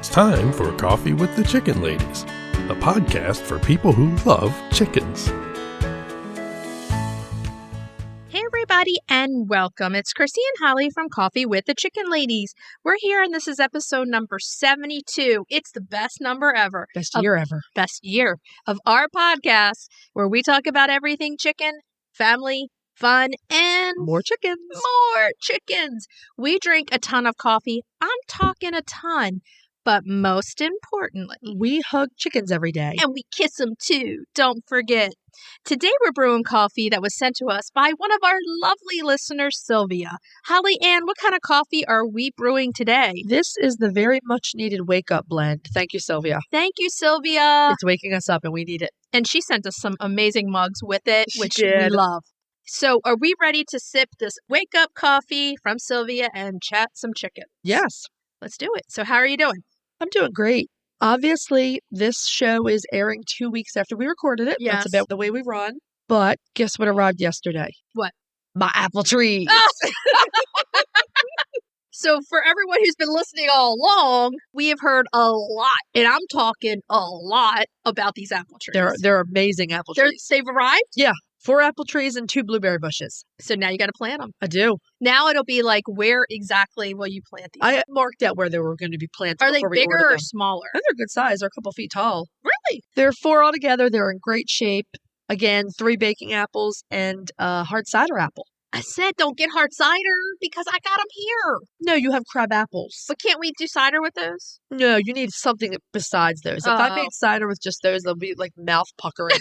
It's time for Coffee with the Chicken Ladies, a podcast for people who love chickens. Hey everybody and welcome. It's Chrisie&Holly from Coffee with the Chicken Ladies. We're here and this is episode number 72. It's the best number ever. Best year of our podcast where we talk about everything chicken, family, fun, and More chickens. We drink a ton of coffee. I'm talking a ton. But most importantly, we hug chickens every day. And we kiss them too. Don't forget. Today we're brewing coffee that was sent to us by one of our lovely listeners, Sylvia. Holly Ann, what kind of coffee are we brewing today? This is the very much needed wake up blend. Thank you, Sylvia. Thank you, Sylvia. It's waking us up and we need it. And she sent us some amazing mugs with it, which we love. So are we ready to sip this wake up coffee from Sylvia and chat some chicken? Yes. Let's do it. So how are you doing? I'm doing great. Obviously, this show is airing 2 weeks after we recorded it. Yes. That's about the way we run. But guess what arrived yesterday? What? My apple trees. So for everyone who's been listening all along, we have heard a lot, and I'm talking a lot about these apple trees. They're amazing apple trees. They've arrived? Yeah. 4 apple trees and 2 blueberry bushes. So now you got to plant them. I do. Now it'll be like, where exactly will you plant these? I marked out where they were going to be planted. Are they bigger or them. smaller? And they're good size. They're a couple feet tall. Really? There are 4 altogether. They're in great shape. Again, 3 baking apples and a hard cider apple. I said don't get hard cider because I got them here. No, you have crab apples. But can't we do cider with those? No, you need something besides those. If I made cider with just those, they'll be like mouth puckering.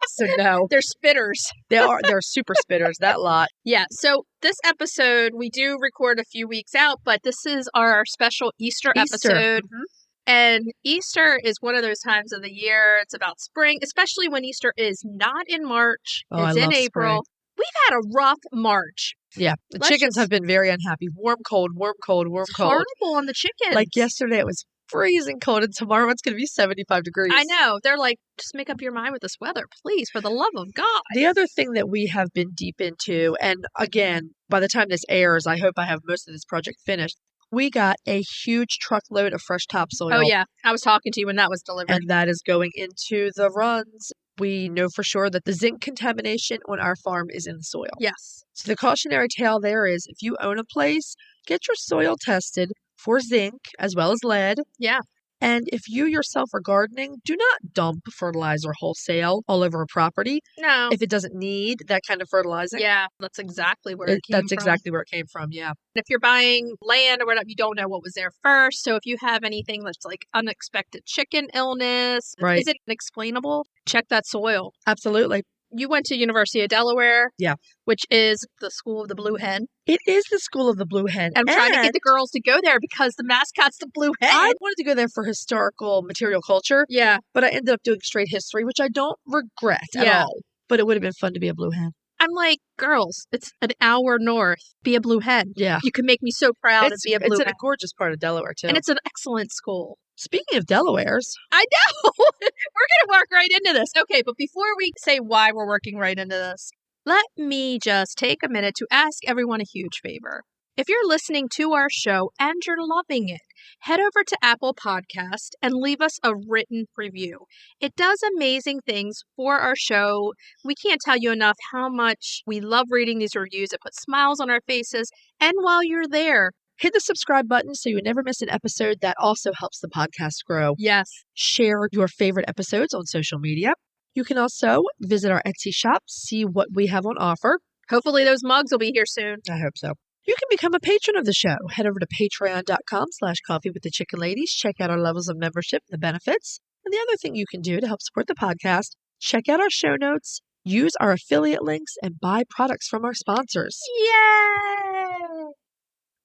So no. They're spitters. They're super spitters, that lot. Yeah, so this episode, we do record a few weeks out, but this is our special Easter episode. Mm-hmm. And Easter is one of those times of the year. It's about spring, especially when Easter is not in March. It's in April. Spring. We've had a rough March. Yeah, the chickens have been very unhappy. Warm, cold, warm, cold, warm, cold. Horrible on the chickens. Like yesterday, it was freezing cold, and tomorrow it's going to be 75 degrees. I know. They're like, just make up your mind with this weather, please, for the love of God. The other thing that we have been deep into, and again, by the time this airs, I hope I have most of this project finished, we got a huge truckload of fresh topsoil. Oh, yeah. I was talking to you when that was delivered. And that is going into the runs. We know for sure that the zinc contamination on our farm is in the soil. Yes. So the cautionary tale there is if you own a place, get your soil tested for zinc as well as lead. Yeah. And if you yourself are gardening, do not dump fertilizer wholesale all over a property. No. If it doesn't need that kind of fertilizing. Yeah, that's exactly where it came from. That's exactly where it came from, yeah. If you're buying land or whatever, you don't know what was there first. So if you have anything that's like unexpected chicken illness, right. Is it explainable? Check that soil. Absolutely. You went to University of Delaware. Yeah. Which is the school of the blue hen. It is the school of the blue hen. I'm trying to get the girls to go there because the mascot's the blue hen. I wanted to go there for historical material culture. Yeah. But I ended up doing straight history, which I don't regret at all. But it would have been fun to be a blue hen. I'm like, girls, it's an hour north. Be a blue hen. Yeah. You can make me so proud to be a blue hen. It's in a gorgeous part of Delaware, too. And it's an excellent school. Speaking of Delawares. I know. We're going to work right into this. Okay, but before we say why we're working right into this, let me just take a minute to ask everyone a huge favor. If you're listening to our show and you're loving it, head over to Apple Podcast and leave us a written review. It does amazing things for our show. We can't tell you enough how much we love reading these reviews. It puts smiles on our faces. And while you're there, hit the subscribe button so you never miss an episode. That also helps the podcast grow. Yes. Share your favorite episodes on social media. You can also visit our Etsy shop, see what we have on offer. Hopefully those mugs will be here soon. I hope so. You can become a patron of the show. Head over to patreon.com/coffeewiththechickenladies. Check out our levels of membership and the benefits. And the other thing you can do to help support the podcast, check out our show notes, use our affiliate links, and buy products from our sponsors. Yay!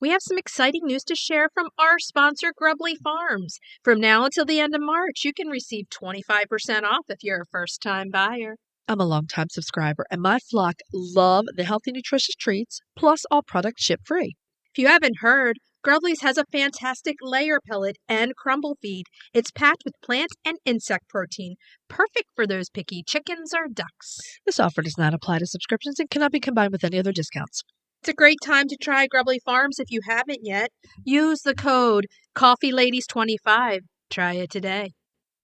We have some exciting news to share from our sponsor, Grubbly Farms. From now until the end of March, you can receive 25% off if you're a first-time buyer. I'm a longtime subscriber, and my flock love the healthy, nutritious treats, plus all products ship-free. If you haven't heard, Grubbly's has a fantastic layer pellet and crumble feed. It's packed with plant and insect protein, perfect for those picky chickens or ducks. This offer does not apply to subscriptions and cannot be combined with any other discounts. It's a great time to try Grubbly Farms if you haven't yet. Use the code CoffeeLadies25. Try it today.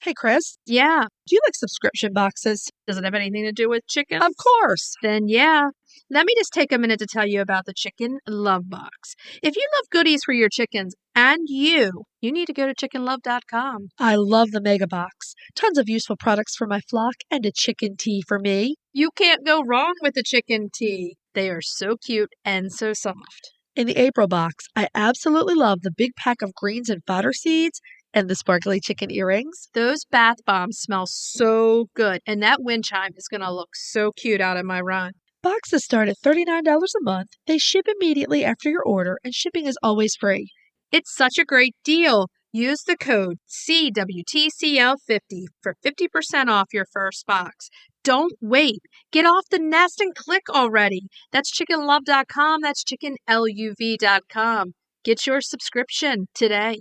Hey, Chris, Yeah. do you like subscription boxes? Does it have anything to do with chickens? Of course. Then yeah. Let me just take a minute to tell you about the Chicken Love Box. If you love goodies for your chickens and you need to go to chickenlove.com. I love the Mega Box. Tons of useful products for my flock and a chicken tea for me. You can't go wrong with the chicken tea. They are so cute and so soft. In the April box, I absolutely love the big pack of greens and fodder seeds and the sparkly chicken earrings. Those bath bombs smell so good, and that wind chime is going to look so cute out of my run. Boxes start at $39 a month. They ship immediately after your order, and shipping is always free. It's such a great deal. Use the code CWTCL50 for 50% off your first box. Don't wait. Get off the nest and click already. That's chickenlove.com. That's chickenluv.com. Get your subscription today.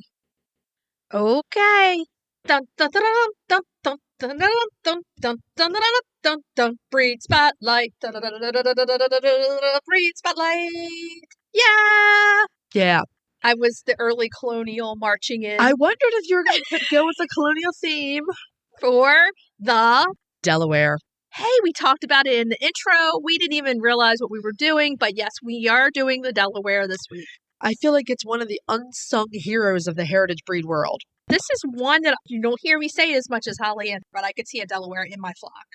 Okay. Dun, dun, dun, dun, dun, dun, dun, dun, dun, dun, dun, dun, dun. Breed spotlight. Dun, dun, dun, dun, dun, dun, dun, dun, dun. Breed spotlight. Yeah. Yeah. I was the early colonial marching in. I wondered if you were going to go with the colonial theme. For the Delaware. Hey, we talked about it in the intro. We didn't even realize what we were doing, but yes, we are doing the Delaware this week. I feel like it's one of the unsung heroes of the heritage breed world. This is one that you don't hear me say as much as Holly, but I could see a Delaware in my flock.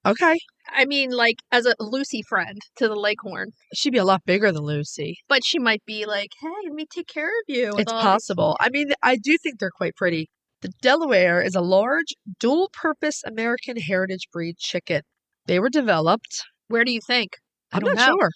Okay. I mean, like, as a Lucy friend to the Leghorn. She'd be a lot bigger than Lucy. But she might be like, hey, let me take care of you. It's possible. I mean, I do think they're quite pretty. The Delaware is a large, dual-purpose American heritage breed chicken. They were developed. Where do you think? I'm not sure.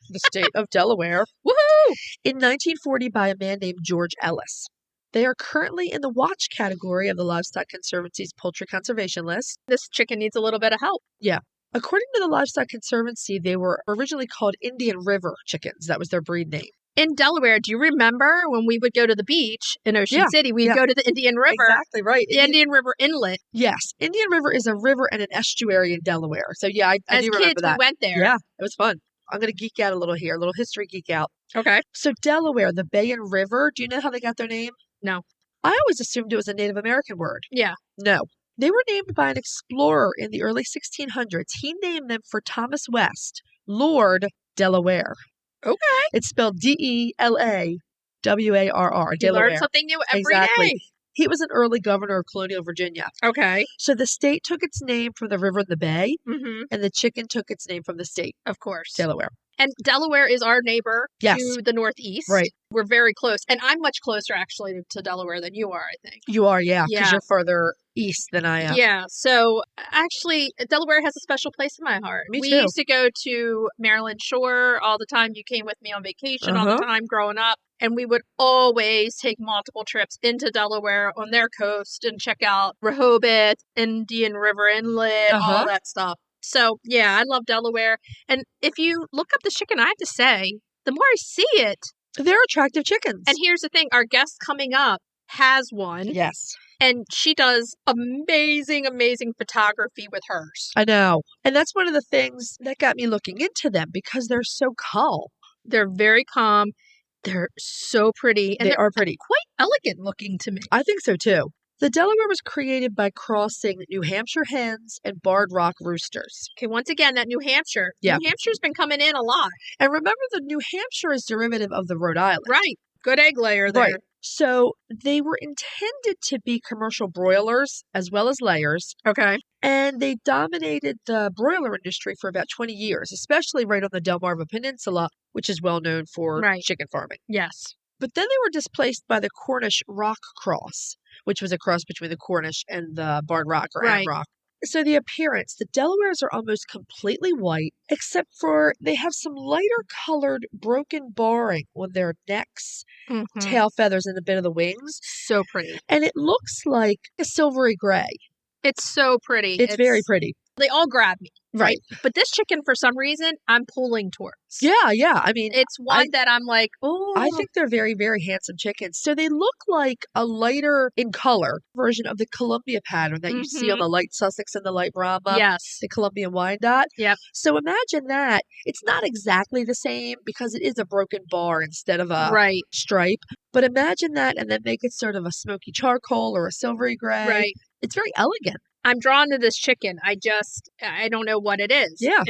The state of Delaware. Woohoo! In 1940 by a man named George Ellis. They are currently in the watch category of the Livestock Conservancy's poultry conservation list. This chicken needs a little bit of help. Yeah. According to the Livestock Conservancy, they were originally called Indian River chickens. That was their breed name. In Delaware, do you remember when we would go to the beach in Ocean City, we'd go to the Indian River. Exactly right. The Indian River Inlet. Yes. Indian River is a river and an estuary in Delaware. So yeah, I do remember kids, that. we went there. Yeah, it was fun. I'm going to geek out a little here, a little history geek out. Okay. So Delaware, the bay and river, do you know how they got their name? No. I always assumed it was a Native American word. Yeah. No. They were named by an explorer in the early 1600s. He named them for Thomas West, Lord Delaware. Okay. It's spelled Delawarr, You Delaware. learn something new every Exactly. day. He was an early governor of colonial Virginia. Okay. So the state took its name from the river and the bay, Mm-hmm. and the chicken took its name from the state, Of course. Delaware. And Delaware is our neighbor Yes. to the northeast. Right. We're very close. And I'm much closer, actually, to Delaware than you are, I think. You are, yeah, because Yeah. you're further east than I am. Yeah. So, actually, Delaware has a special place in my heart. Me We too. used to go to Maryland Shore all the time. You came with me on vacation all the Uh-huh. time growing up. And we would always take multiple trips into Delaware on their coast and check out Rehoboth, Indian River Inlet, Uh-huh. all that stuff. So, yeah, I love Delaware. And if you look up the chicken, I have to say, the more I see it, They're attractive chickens. and here's the thing, our guest coming up has one, yes, and she does amazing, amazing photography with hers. I know. And that's one of the things that got me looking into them because they're so calm. They're very calm. They're so pretty. And They they're are pretty. quite elegant looking to me. I think so too. The Delaware was created by crossing New Hampshire hens and Barred Rock roosters. Okay, once again, that New Hampshire. Yeah. New Hampshire's been coming in a lot. And remember, the New Hampshire is derivative of the Rhode Island. Right. Good egg layer there. Right. So they were intended to be commercial broilers as well as layers. Okay. And they dominated the broiler industry for about 20 years, especially right on the Delmarva Peninsula, which is well known for Right. chicken farming. Yes. But then they were displaced by the Cornish rock cross, which was a cross between the Cornish and the Barred Rock or Right. Rock. So the appearance, the Delawares are almost completely white, except for they have some lighter colored broken barring on their necks, Mm-hmm. tail feathers, and a bit of the wings. So pretty. And it looks like a silvery gray. It's so pretty. It's very pretty. They all grab me. Right. But this chicken, for some reason, I'm pulling towards. Yeah. I mean, It's one that I'm like, oh. I think they're very, very handsome chickens. So they look like a lighter in color version of the Columbia pattern that you see on the light Sussex and the light Brahma. Yes. The Colombian Wyandotte. Yep. So imagine that. It's not exactly the same because it is a broken bar instead of a stripe. But imagine that and then make it sort of a smoky charcoal or a silvery gray. Right. It's very elegant. I'm drawn to this chicken. I don't know what it is. Yeah.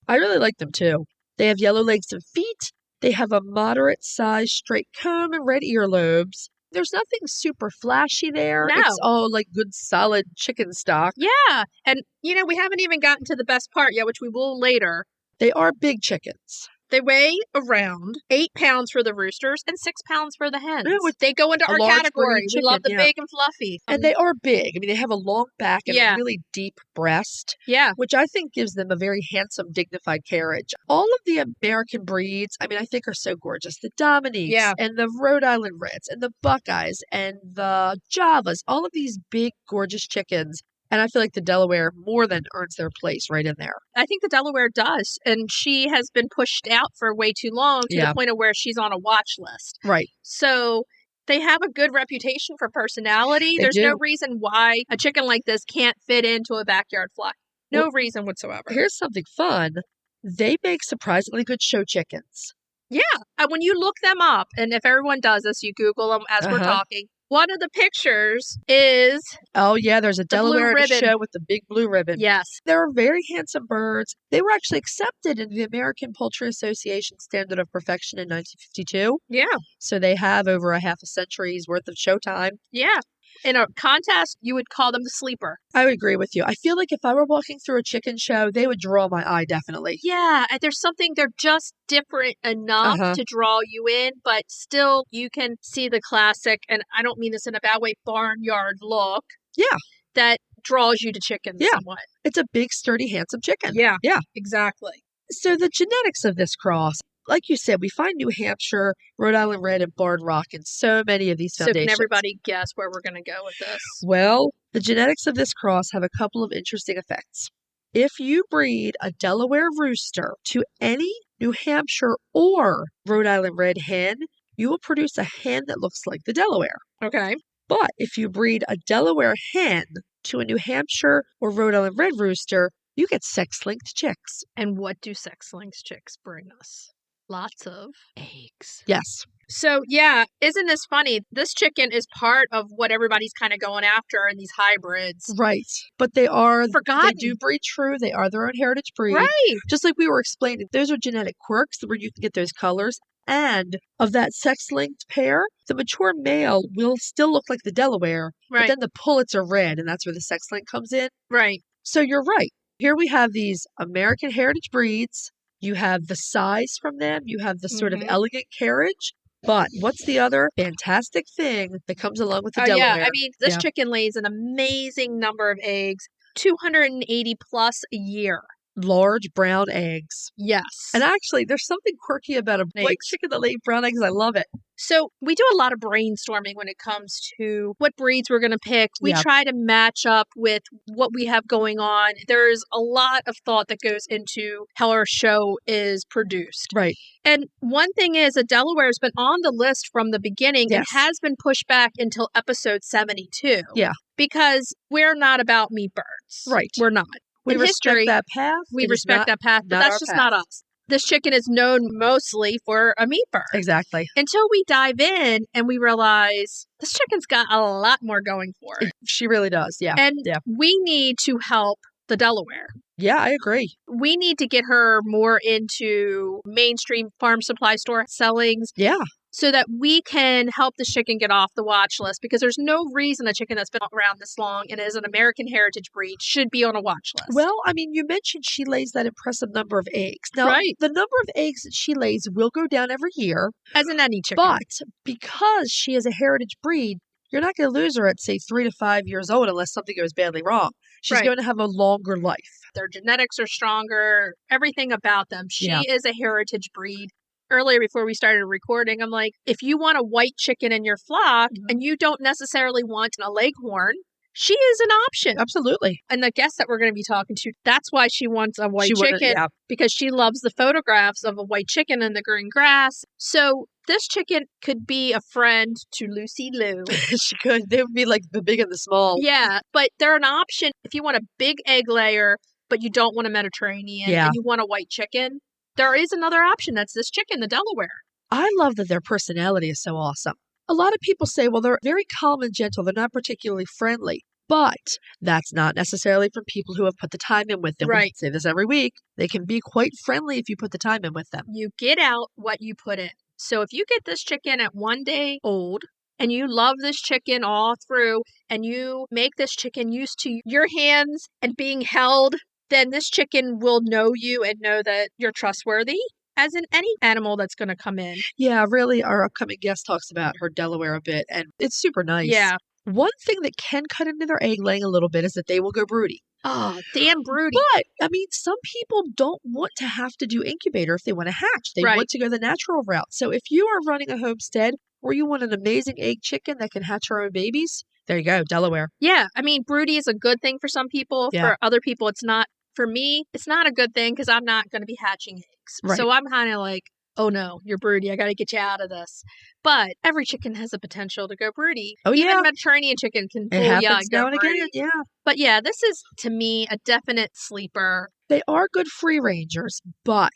I really like them too. They have yellow legs and feet. They have a moderate sized straight comb and red earlobes. There's nothing super flashy there. No. It's all like good solid chicken stock. Yeah. And, we haven't even gotten to the best part yet, which we will later. They are big chickens. They weigh around 8 pounds for the roosters and 6 pounds for the hens. Yeah, they go into our category. We love the big and fluffy. And they are big. I mean, they have a long back and a really deep breast. Yeah. Which I think gives them a very handsome, dignified carriage. All of the American breeds, I think are so gorgeous. The Dominiques and the Rhode Island Reds and the Buckeyes and the Javas. All of these big, gorgeous chickens. And I feel like the Delaware more than earns their place right in there. I think the Delaware does. And she has been pushed out for way too long to the point of where she's on a watch list. Right. So they have a good reputation for personality. There's no reason why a chicken like this can't fit into a backyard flock. No reason whatsoever. Here's something fun. They make surprisingly good show chickens. Yeah. And when you look them up, and if everyone does this, you Google them as we're talking. One of the pictures is... Oh, yeah, there's a Delaware show with the big blue ribbon. Yes. They're very handsome birds. They were actually accepted into the American Poultry Association Standard of Perfection in 1952. Yeah. So they have over a half a century's worth of showtime. Yeah. In a contest, you would call them the sleeper. I would agree with you. I feel like if I were walking through a chicken show, they would draw my eye, definitely. Yeah, and there's something, they're just different enough to draw you in, but still you can see the classic, and I don't mean this in a bad way, barnyard look. Yeah. That draws you to chickens somewhat. It's a big, sturdy, handsome chicken. Yeah. Yeah. Exactly. So the genetics of this cross, like you said, we find New Hampshire, Rhode Island Red, and Barn Rock in so many of these foundations. So can everybody guess where we're going to go with this? Well, the genetics of this cross have a couple of interesting effects. If you breed a Delaware rooster to any New Hampshire or Rhode Island Red hen, you will produce a hen that looks like the Delaware. Okay. But if you breed a Delaware hen to a New Hampshire or Rhode Island Red rooster, you get sex-linked chicks. And what do sex-linked chicks bring us? Lots of eggs. Yes. So, yeah, isn't this funny? This chicken is part of what everybody's kind of going after in these hybrids. Right. But they are forgotten. They do breed true. They are their own heritage breed. Right. Just like we were explaining, those are genetic quirks where you can get those colors. And of that sex-linked pair, the mature male will still look like the Delaware. Right. But then the pullets are red, and that's where the sex link comes in. Right. So you're right. Here we have these American heritage breeds. You have the size from them. You have the sort of elegant carriage. But what's the other fantastic thing that comes along with the Delaware? Yeah, I mean, this chicken lays an amazing number of eggs, 280 plus a year. Large brown eggs. Yes. And actually, there's something quirky about a white chicken that lays brown eggs. I love it. So we do a lot of brainstorming when it comes to what breeds we're going to pick. We try to match up with what we have going on. There's a lot of thought that goes into how our show is produced. Right. And one thing is that Delaware has been on the list from the beginning and has been pushed back until episode 72. Yeah. Because we're not about meat birds. Right. We're not. We respect that path. We respect that path, but that's just not us. This chicken is known mostly for a meat bird. Exactly. Until we dive in and we realize this chicken's got a lot more going for it. She really does, yeah. And we need to help the Delaware. Yeah, I agree. We need to get her more into mainstream farm supply store sellings. Yeah. So that we can help the chicken get off the watch list, because there's no reason a chicken that's been around this long and is an American heritage breed should be on a watch list. Well, I mean, you mentioned she lays that impressive number of eggs. Now, the number of eggs that she lays will go down every year. As in any chicken. But because she is a heritage breed, you're not going to lose her at, say, 3 to 5 years old unless something goes badly wrong. She's going to have a longer life. Their genetics are stronger, everything about them. She is a heritage breed. Earlier, before we started recording, I'm like, if you want a white chicken in your flock and you don't necessarily want a leghorn, she is an option. Absolutely. And the guest that we're going to be talking to, that's why she wants a white She wanted- chicken, yeah. because she loves the photographs of a white chicken in the green grass. So this chicken could be a friend to Lucy Lou. She could. They would be like the big and the small. Yeah, but they're an option if you want a big egg layer, but you don't want a Mediterranean Yeah. and you want a white chicken. There is another option. That's this chicken, the Delaware. I love that their personality is so awesome. A lot of people say, well, they're very calm and gentle. They're not particularly friendly. But that's not necessarily from people who have put the time in with them. Right. We say this every week. They can be quite friendly if you put the time in with them. You get out what you put in. So if you get this chicken at 1 day old and you love this chicken all through and you make this chicken used to your hands and being held, then this chicken will know you and know that you're trustworthy, as in any animal that's going to come in. Yeah, really, our upcoming guest talks about her Delaware a bit, and it's super nice. Yeah. One thing that can cut into their egg laying a little bit is that they will go broody. Oh, damn broody. But, I mean, some people don't want to have to do incubator if they want to hatch. They Right. want to go the natural route. So if you are running a homestead or you want an amazing egg chicken that can hatch her own babies, there you go, Delaware. Yeah, I mean, broody is a good thing for some people. Yeah. For other people, it's not. For me, it's not a good thing because I'm not going to be hatching eggs. Right. So I'm kind of like, oh no, you're broody. I got to get you out of this. But every chicken has the potential to go broody. Oh, Even yeah. Mediterranean chicken can It fool you happens and go now and broody. again, yeah. But yeah, this is, to me, a definite sleeper. They are good free rangers, but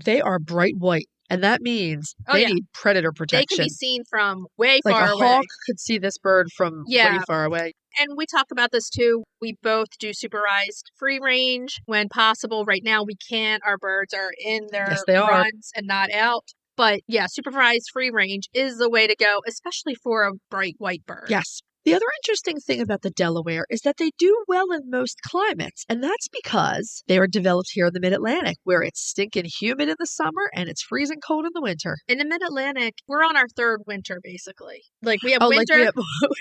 they are bright white. And that means Oh, they yeah. need predator They protection. can be seen from way Like far a away. hawk could see this bird from way Yeah. far away. And we talk about this too. We both do supervised free range when possible. Right now, we can't. Our birds are in their Yes, they are. runs and not out. But yeah, supervised free range is the way to go, especially for a bright white bird. Yes. The other interesting thing about the Delaware is that they do well in most climates, and that's because they were developed here in the Mid-Atlantic, where it's stinking humid in the summer and it's freezing cold in the winter. In the Mid-Atlantic, we're on our third winter, basically. Like, we have Like winter. we have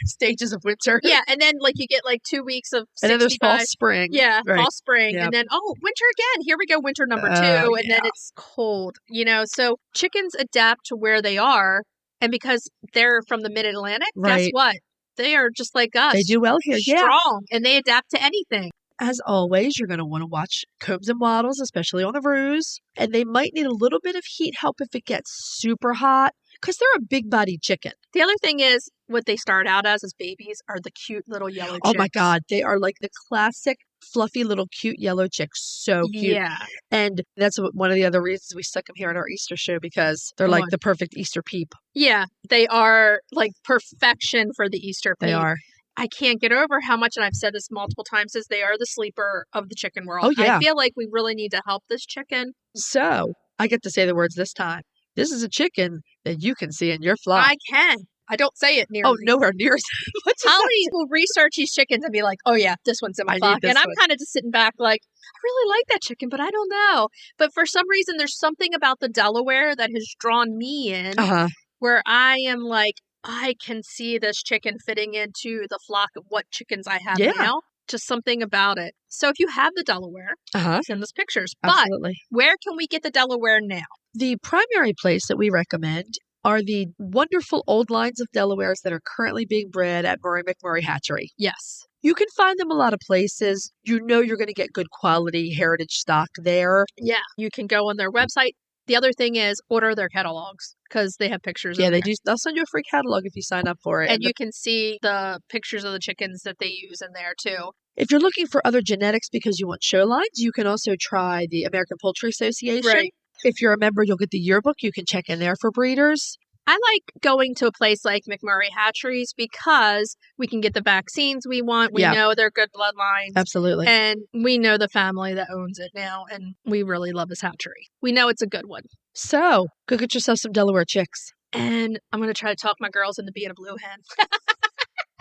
stages of winter. Yeah, and then, like, you get, like, 2 weeks of 65. And then there's fall, spring. Yeah, Right. fall, spring, Yep. and then, oh, winter again. Here we go, winter number 2, Oh, and then yeah. it's cold, you know? So chickens adapt to where they are, and because they're from the Mid-Atlantic, guess Right. what? They are just like us. They do well here. Yeah. Strong, and they adapt to anything. As always, you're going to want to watch combs and wattles, especially on the roos. And they might need a little bit of heat help if it gets super hot, because they're a big-bodied chicken. The other thing is, what they start out as babies are the cute little yellow chicks. Oh my God. They are like the classic fluffy little cute yellow chicks. So cute. Yeah. And that's one of the other reasons we stuck them here at our Easter show, because they're Come like on. the perfect Easter peep. Yeah, they are like perfection for the Easter They peep. are. I can't get over how much, and I've said this multiple times, is they are the sleeper of the chicken world. Oh, yeah. I feel like we really need to help this chicken. So I get to say the words this time. This is a chicken that you can see in your flock. I can. I don't say it nearly. Oh, nowhere near as much as Holly will research these chickens and be like, oh yeah, this one's in my I need flock. this And I'm one. kind of just sitting back like, I really like that chicken, but I don't know. But for some reason, there's something about the Delaware that has drawn me in Uh-huh. where I am like, I can see this chicken fitting into the flock of what chickens I have Yeah. now. Just something about it. So if you have the Delaware, Uh-huh. send us pictures. But Absolutely. where can we get the Delaware now? The primary place that we recommend are the wonderful old lines of Delawares that are currently being bred at Murray McMurray Hatchery. Yes. You can find them a lot of places. You know you're going to get good quality heritage stock there. Yeah. You can go on their website. The other thing is order their catalogs because they have pictures Yeah, in they there. do. They'll send you a free catalog if you sign up for it. And you can see the pictures of the chickens that they use in there too. If you're looking for other genetics because you want show lines, you can also try the American Poultry Association. Right. If you're a member, you'll get the yearbook. You can check in there for breeders. I like going to a place like McMurray Hatcheries because we can get the vaccines we want. We Yeah. know they're good bloodlines. Absolutely. And we know the family that owns it now, and we really love this hatchery. We know it's a good one. So, go get yourself some Delaware chicks. And I'm going to try to talk my girls into being a blue hen.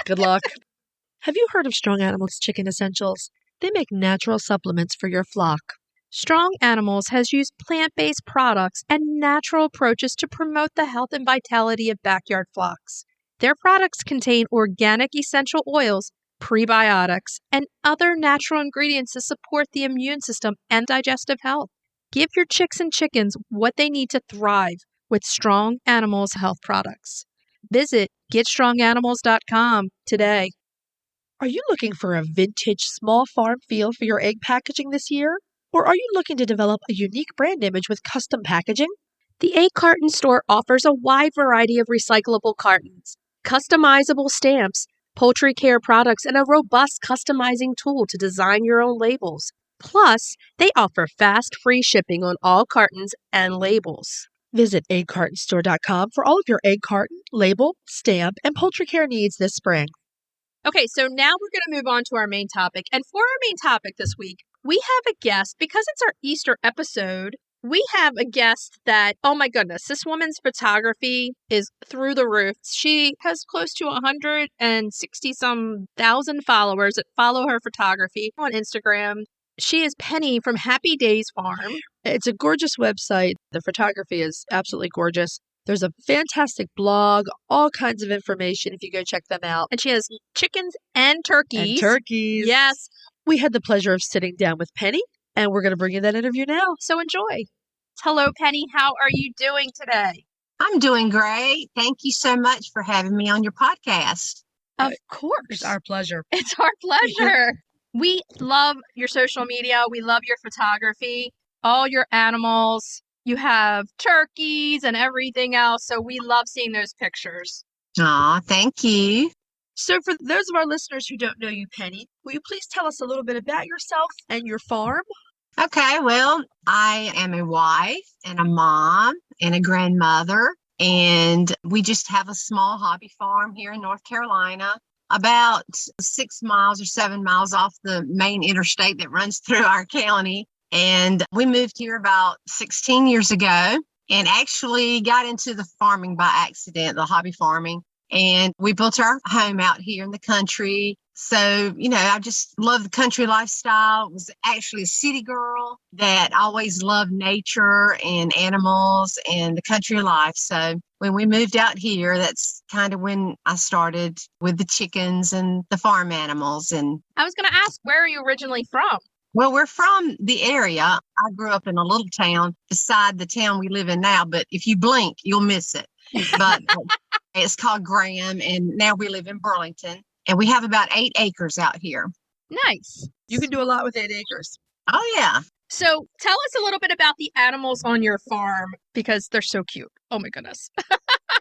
Good luck. Have you heard of Strong Animals Chicken Essentials? They make natural supplements for your flock. Strong Animals has used plant-based products and natural approaches to promote the health and vitality of backyard flocks. Their products contain organic essential oils, prebiotics, and other natural ingredients to support the immune system and digestive health. Give your chicks and chickens what they need to thrive with Strong Animals health products. Visit GetStrongAnimals.com today. Are you looking for a vintage small farm feel for your egg packaging this year? Or are you looking to develop a unique brand image with custom packaging? The Egg Carton Store offers a wide variety of recyclable cartons, customizable stamps, poultry care products, and a robust customizing tool to design your own labels. Plus, they offer fast, free shipping on all cartons and labels. Visit eggcartonstore.com for all of your egg carton, label, stamp, and poultry care needs this spring. Okay, so now we're going to move on to our main topic. And for our main topic this week, we have a guest. Because it's our Easter episode, we have a guest that, oh my goodness, this woman's photography is through the roof. She has close to 160-some thousand followers that follow her photography on Instagram. She is Penny from Happy Days Farm. It's a gorgeous website. The photography is absolutely gorgeous. There's a fantastic blog, all kinds of information if you go check them out. And she has chickens and turkeys. Yes. We had the pleasure of sitting down with Penny, and we're going to bring you that interview now. So enjoy. Hello, Penny. How are you doing today? I'm doing great. Thank you so much for having me on your podcast. Of course. It's our pleasure. It's our pleasure. We love your social media. We love your photography, all your animals. You have turkeys and everything else. So we love seeing those pictures. Aw, thank you. So for those of our listeners who don't know you, Penny, will you please tell us a little bit about yourself and your farm? Okay, well, I am a wife and a mom and a grandmother, and we just have a small hobby farm here in North Carolina, about 6 miles or 7 miles off the main interstate that runs through our county. And we moved here about 16 years ago and actually got into the farming by accident, the hobby farming. And we built our home out here in the country. So, I just love the country lifestyle. Was actually a city girl that always loved nature and animals and the country life. So when we moved out here, that's kind of when I started with the chickens and the farm animals. And I was going to ask, where are you originally from? Well, we're from the area. I grew up in a little town beside the town we live in now, but if you blink, you'll miss it. But it's called Graham, and now we live in Burlington, and we have about 8 acres out here. Nice. You can do a lot with 8 acres. Oh, yeah. So tell us a little bit about the animals on your farm, because they're so cute. Oh, my goodness.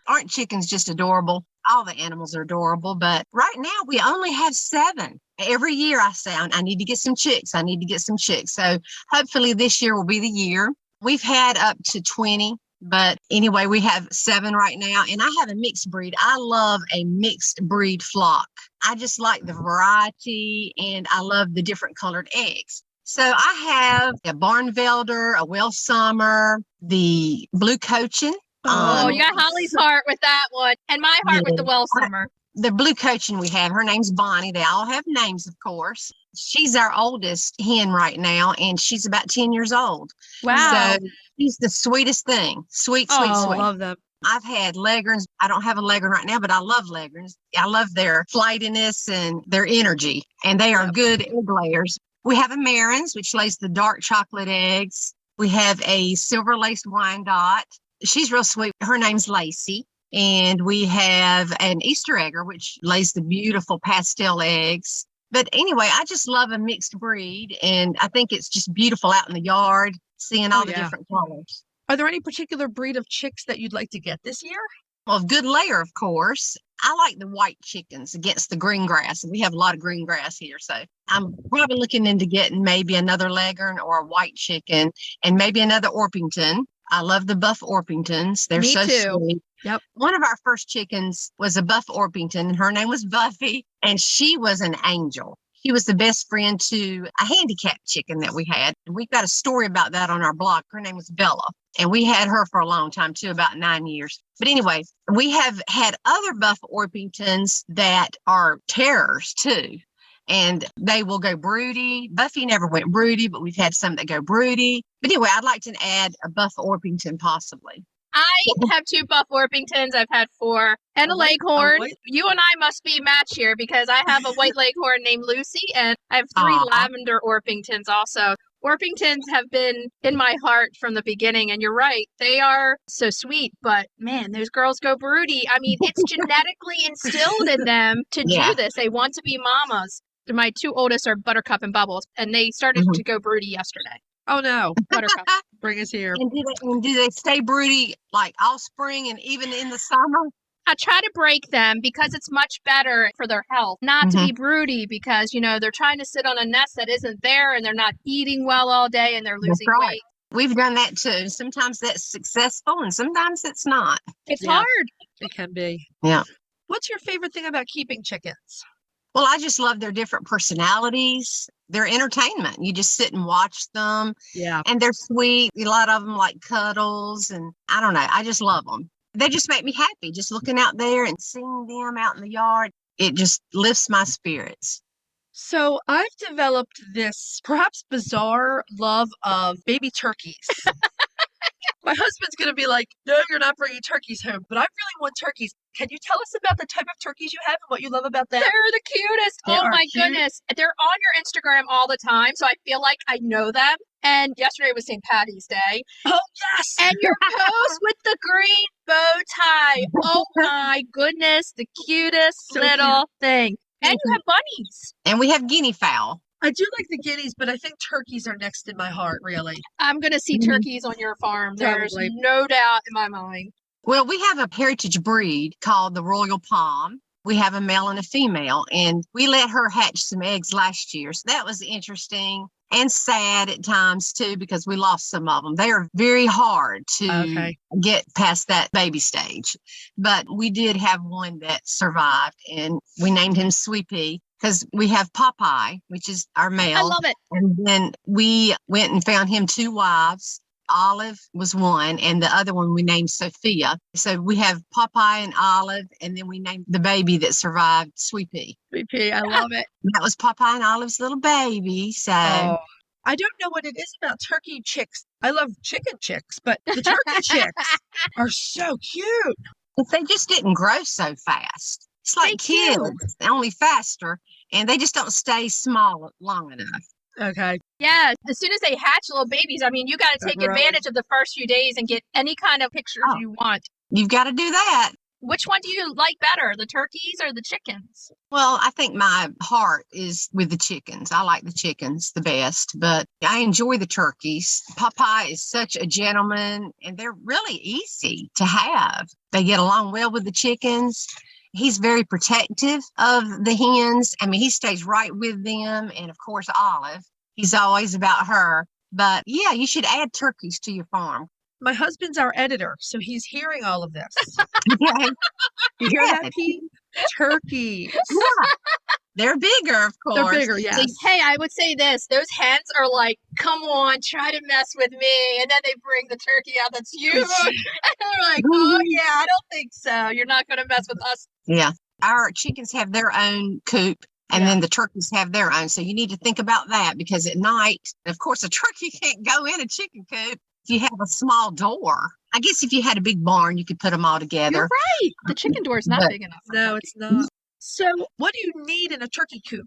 Aren't chickens just adorable? All the animals are adorable, but right now we only have 7. Every year I say, I need to get some chicks. I need to get some chicks. So hopefully this year will be the year. We've had up to 20, but anyway, we have 7 right now. And I have a mixed breed. I love a mixed breed flock. I just like the variety, and I love the different colored eggs. So I have a Barnvelder, a Welsh Summer, the Blue Cochin. Oh, you got Holly's heart with that one, and my heart with the Welsh Summer. The Blue Cochin we have, her name's Bonnie. They all have names, of course. She's our oldest hen right now, and she's about 10 years old. Wow. So she's the sweetest thing. Sweet. I love them. I've had Leghorns. I don't have a Leghorn right now, but I love Leghorns. I love their flightiness and their energy, and they are good egg layers. We have a Marin's, which lays the dark chocolate eggs. We have a silver-laced Wyandotte. She's real sweet. Her name's Lacey. And we have an Easter egger, which lays the beautiful pastel eggs. But anyway, I just love a mixed breed. And I think it's just beautiful out in the yard, seeing all the different colors. Are there any particular breed of chicks that you'd like to get this year? Well, good layer, of course. I like the white chickens against the green grass. We have a lot of green grass here. So I'm probably looking into getting maybe another Leghorn or a white chicken and maybe another Orpington. I love the buff Orpingtons. They're so sweet. Yep. One of our first chickens was a buff Orpington, and her name was Buffy, and she was an angel. She was the best friend to a handicapped chicken that we had. And we've got a story about that on our blog. Her name was Bella, and we had her for a long time too, about 9 years. But anyway, we have had other buff Orpingtons that are terrors too. And they will go broody. Buffy never went broody, but we've had some that go broody. But anyway, I'd like to add a buff Orpington possibly. I have 2 buff Orpingtons. I've had 4 and a Leghorn. You and I must be matched here because I have a white Leghorn named Lucy, and I have 3 lavender Orpingtons also. Orpingtons have been in my heart from the beginning, and you're right. They are so sweet, but man, those girls go broody. I mean, it's genetically instilled in them to Yeah. do this. They want to be mamas. My two oldest are Buttercup and Bubbles, and they started to go broody yesterday. Oh no. Buttercup. Bring us here. And do they stay broody like all spring and even in the summer? I try to break them because it's much better for their health not to be broody because, you know, they're trying to sit on a nest that isn't there and they're not eating well all day and they're losing weight. We've done that too. Sometimes that's successful and sometimes it's not. It's hard. It can be. Yeah. What's your favorite thing about keeping chickens? Well, I just love their different personalities, their entertainment. You just sit and watch them. Yeah. And they're sweet. A lot of them like cuddles and I don't know. I just love them. They just make me happy just looking out there and seeing them out in the yard. It just lifts my spirits. So I've developed this perhaps bizarre love of baby turkeys. My husband's going to be like, no, you're not bringing turkeys home, but I really want turkeys. Can you tell us about the type of turkeys you have and what you love about them? They're the cutest. They oh are my cute. goodness. They're on your Instagram all the time, so I feel like I know them. And yesterday was St. Patty's Day. Oh, yes. And your post with the green bow tie. Oh my goodness, the cutest So little thing. And you have bunnies. And we have guinea fowl. I do like the guineas, but I think turkeys are next in my heart, really. I'm going to see turkeys on your farm. There's Probably. no doubt in my mind. Well, we have a heritage breed called the Royal Palm. We have a male and a female, and we let her hatch some eggs last year. So that was interesting and sad at times, too, because we lost some of them. They are very hard to get past that baby stage. But we did have one that survived, and we named him Sweet Pea because we have Popeye, which is our male. I love it. And then we went and found him 2 wives. Olive was one, and the other one we named Sophia. So we have Popeye and Olive, and then we named the baby that survived Sweet Pea. Sweet Pea, I love it. That was Popeye and Olive's little baby. So Oh, I don't know what it is about turkey chicks. I love chicken chicks, but the turkey chicks are so cute. if they just didn't grow so fast. It's like They do. kids, only faster, and they just don't stay small long enough. Okay. Yeah, as soon as they hatch little babies, I mean, you got to take Right. advantage of the first few days and get any kind of pictures Oh. you want. You've got to do that. Which one do you like better, the turkeys or the chickens? Well, I think my heart is with the chickens. I like the chickens the best, but I enjoy the turkeys. Popeye is such a gentleman, and they're really easy to have. They get along well with the chickens. He's very protective of the hens. I mean, he stays right with them. And of course, Olive, he's always about her. But yeah, you should add turkeys to your farm. My husband's our editor, so he's hearing all of this. Okay. You hear Yeah. that, Pete? Turkeys. Yeah. They're bigger, of course. They're bigger, yes. Hey, I would say this. Those hens are like, come on, try to mess with me. And then they bring the turkey out that's huge. And they're like, oh, yeah, I don't think so. You're not going to mess with us. Yeah. Our chickens have their own coop, and then the turkeys have their own. So you need to think about that, because at night, of course, a turkey can't go in a chicken coop if you have a small door. I guess if you had a big barn, you could put them all together. You're right. The chicken door is not But- big enough. for No, turkey. it's not. So what do you need in a turkey coop?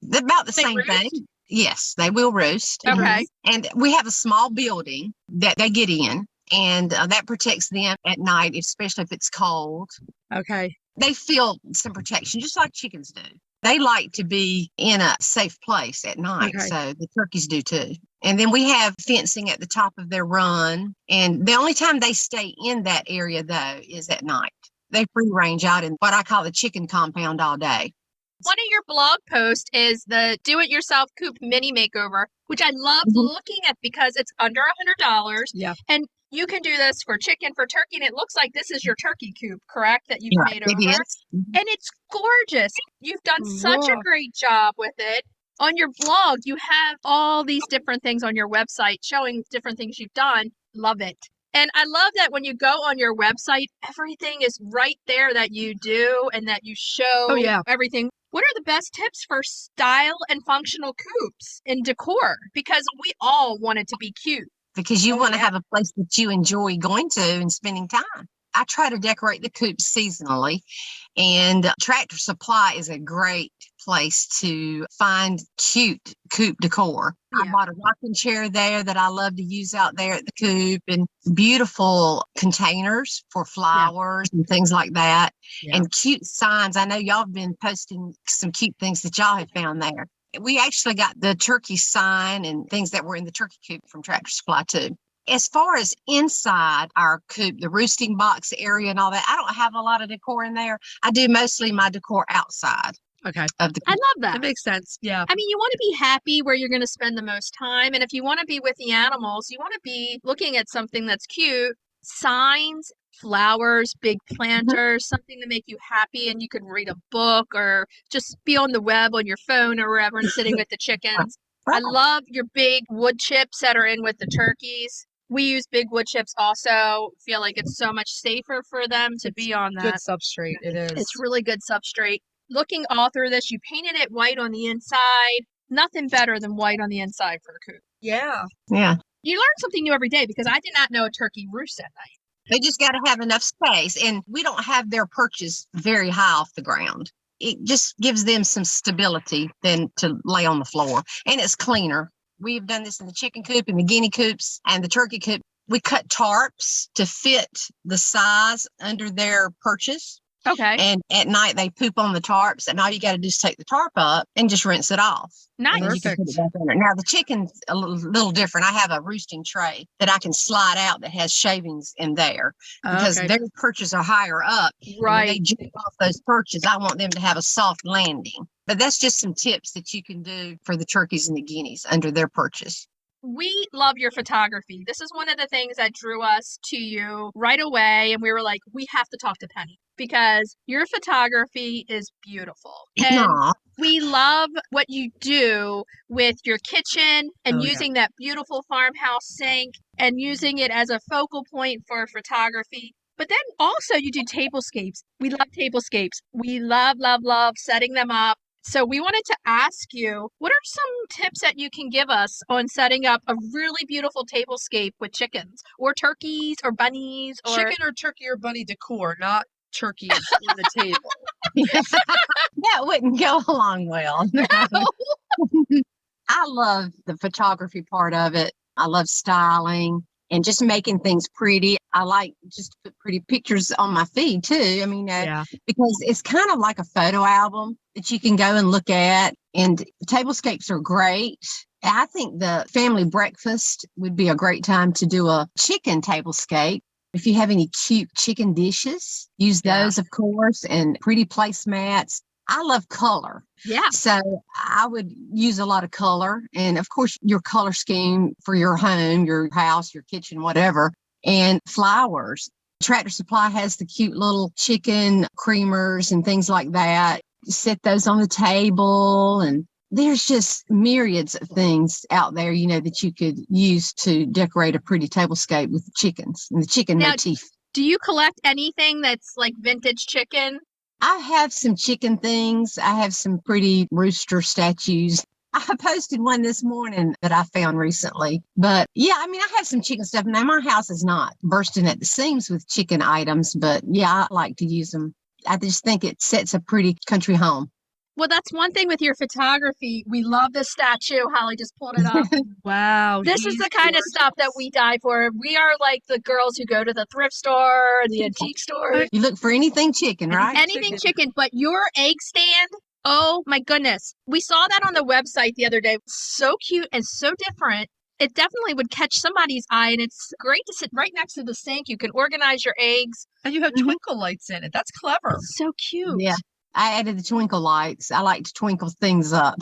They're about the They same roost? thing. Yes, they will roost. Okay. And we have a small building that they get in, and that protects them at night, especially if it's cold. Okay. They feel some protection, just like chickens do. They like to be in a safe place at night, Okay. so the turkeys do too. And then we have fencing at the top of their run, and the only time they stay in that area, though, is at night. They free range out in what I call the chicken compound all day. One of your blog posts is the do-it-yourself coop mini makeover, which I love looking at because it's under $100. Yeah. And you can do this for chicken, for turkey, and it looks like this is your turkey coop, correct? That you've made over. It is. And it's gorgeous. You've done such a Yeah. great job with it. On your blog, you have all these different things on your website showing different things you've done. Love it. And I love that when you go on your website, everything is right there that you do and that you show Oh, yeah. everything. What are the best tips for style and functional coops in decor? Because we all want it to be cute. Because you Oh, want to yeah. have a place that you enjoy going to and spending time. I try to decorate the coop seasonally, and Tractor Supply is a great place to find cute coop decor. I bought a rocking chair there that I love to use out there at the coop, and beautiful containers for flowers and things like that, and cute signs. I know y'all have been posting some cute things that y'all have found there. We actually got the turkey sign and things that were in the turkey coop from Tractor Supply too. As far as inside our coop, the roosting box area and all that, I don't have a lot of decor in there. I do mostly my decor outside. Okay. Of the I love that. That makes sense. Yeah. I mean, you want to be happy where you're going to spend the most time. And if you want to be with the animals, you want to be looking at something that's cute. Signs, flowers, big planters, something to make you happy. And you could read a book or just be on the web on your phone or wherever and sitting with the chickens. I love your big wood chips that are in with the turkeys. We use big wood chips also. Feel like it's so much safer for them to be on that. Good substrate. It is. It's really good substrate. Looking all through this, you painted it white on the inside. Nothing better than white on the inside for a coop. Yeah. Yeah. You learn something new every day because I did not know a turkey roosts at night. They just got to have enough space. And we don't have their perches very high off the ground. It just gives them some stability than to lay on the floor. And it's cleaner. We've done this in the chicken coop and the guinea coops and the turkey coop. We cut tarps to fit the size under their perches. Okay. And at night they poop on the tarps, and all you got to do is take the tarp up and just rinse it off. Nice. And then you can put it back under. Now the chicken's a little different. I have a roosting tray that I can slide out that has shavings in there because their perches are higher up. Right. When they jump off those perches, I want them to have a soft landing. But that's just some tips that you can do for the turkeys and the guineas under their perches. We love your photography. This is one of the things that drew us to you right away. And we were like, we have to talk to Penny because your photography is beautiful. And we love what you do with your kitchen and using that beautiful farmhouse sink and using it as a focal point for photography. But then also you do tablescapes. We love tablescapes. We love setting them up. So we wanted to ask you, what are some tips that you can give us on setting up a really beautiful tablescape with chickens or turkeys or bunnies or chicken or turkey or bunny decor, not turkeys on the table. That wouldn't go along well. No. I love the photography part of it. I love styling and just making things pretty. I like just to put pretty pictures on my feed too. I mean, because it's kind of like a photo album that you can go and look at. And tablescapes are great. I think the family breakfast would be a great time to do a chicken tablescape. If you have any cute chicken dishes, use those, of course, and pretty placemats. I love color. Yeah. So I would use a lot of color. And of course, your color scheme for your home, your house, your kitchen, whatever, and flowers. Tractor Supply has the cute little chicken creamers and things like that. Set those on the table. And there's just myriads of things out there, you know, that you could use to decorate a pretty tablescape with the chickens and the chicken motif. Do you collect anything that's like vintage chicken? I have some chicken things. I have some pretty rooster statues. I posted one this morning that I found recently. But yeah, I mean, I have some chicken stuff. Now, my house is not bursting at the seams with chicken items, but yeah, I like to use them. I just think it sets a pretty country home. Well, that's one thing with your photography. We love this statue. Holly just pulled it up. Wow. This is the kind of stuff that we die for. We are like the girls who go to the thrift store and the antique store. You look for anything chicken, right? Anything chicken, but your egg stand, oh my goodness. We saw that on the website the other day. So cute and so different. It definitely would catch somebody's eye, and it's great to sit right next to the sink. You can organize your eggs. And you have twinkle lights in it. That's clever. So cute. Yeah. I added the twinkle lights. I like to twinkle things up.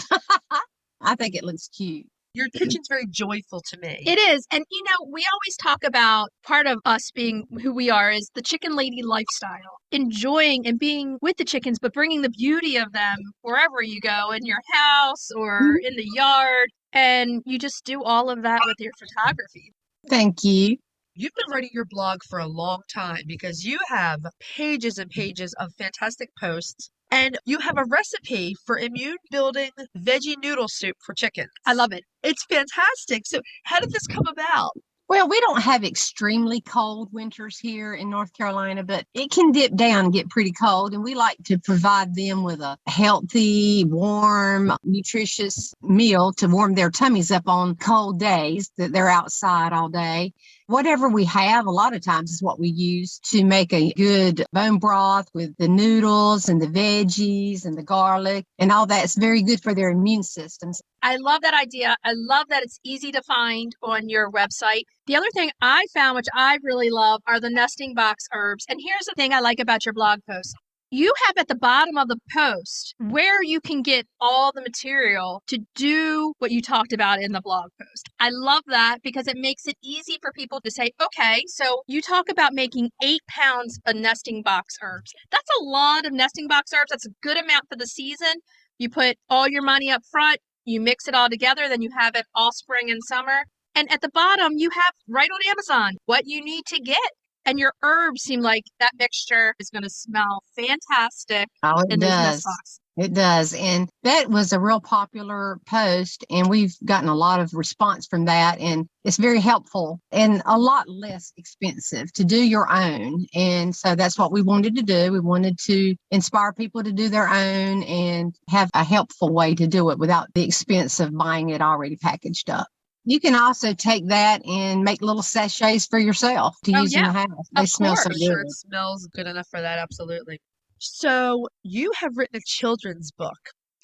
I think it looks cute. Your kitchen's very joyful to me. It is. And, you know, we always talk about part of us being who we are is the chicken lady lifestyle. Enjoying and being with the chickens, but bringing the beauty of them wherever you go, in your house or in the yard. And you just do all of that with your photography. Thank you. You've been writing your blog for a long time because you have pages and pages of fantastic posts. And you have a recipe for immune-building veggie noodle soup for chickens. I love it. It's fantastic. So how did this come about? Well, we don't have extremely cold winters here in North Carolina, but it can dip down and get pretty cold. And we like to provide them with a healthy, warm, nutritious meal to warm their tummies up on cold days that they're outside all day. Whatever we have, a lot of times is what we use to make a good bone broth with the noodles and the veggies and the garlic and all that. It's very good for their immune systems. I love that idea. I love that it's easy to find on your website. The other thing I found, which I really love, are the nesting box herbs. And here's the thing I like about your blog post. You have at the bottom of the post where you can get all the material to do what you talked about in the blog post. I love that because it makes it easy for people to say, okay, so you talk about making 8 pounds of nesting box herbs. That's a lot of nesting box herbs. That's a good amount for the season. You put all your money up front, you mix it all together, then you have it all spring and summer. And at the bottom, you have right on Amazon what you need to get. And your herbs seem like that mixture is going to smell fantastic. Oh, it in those nest does. boxes. It does. And that was a real popular post. And we've gotten a lot of response from that. And it's very helpful and a lot less expensive to do your own. And so that's what we wanted to do. We wanted to inspire people to do their own and have a helpful way to do it without the expense of buying it already packaged up. You can also take that and make little sachets for yourself to use in the house. They smell so I'm good. sure it smells good enough for that. Absolutely. So you have written a children's book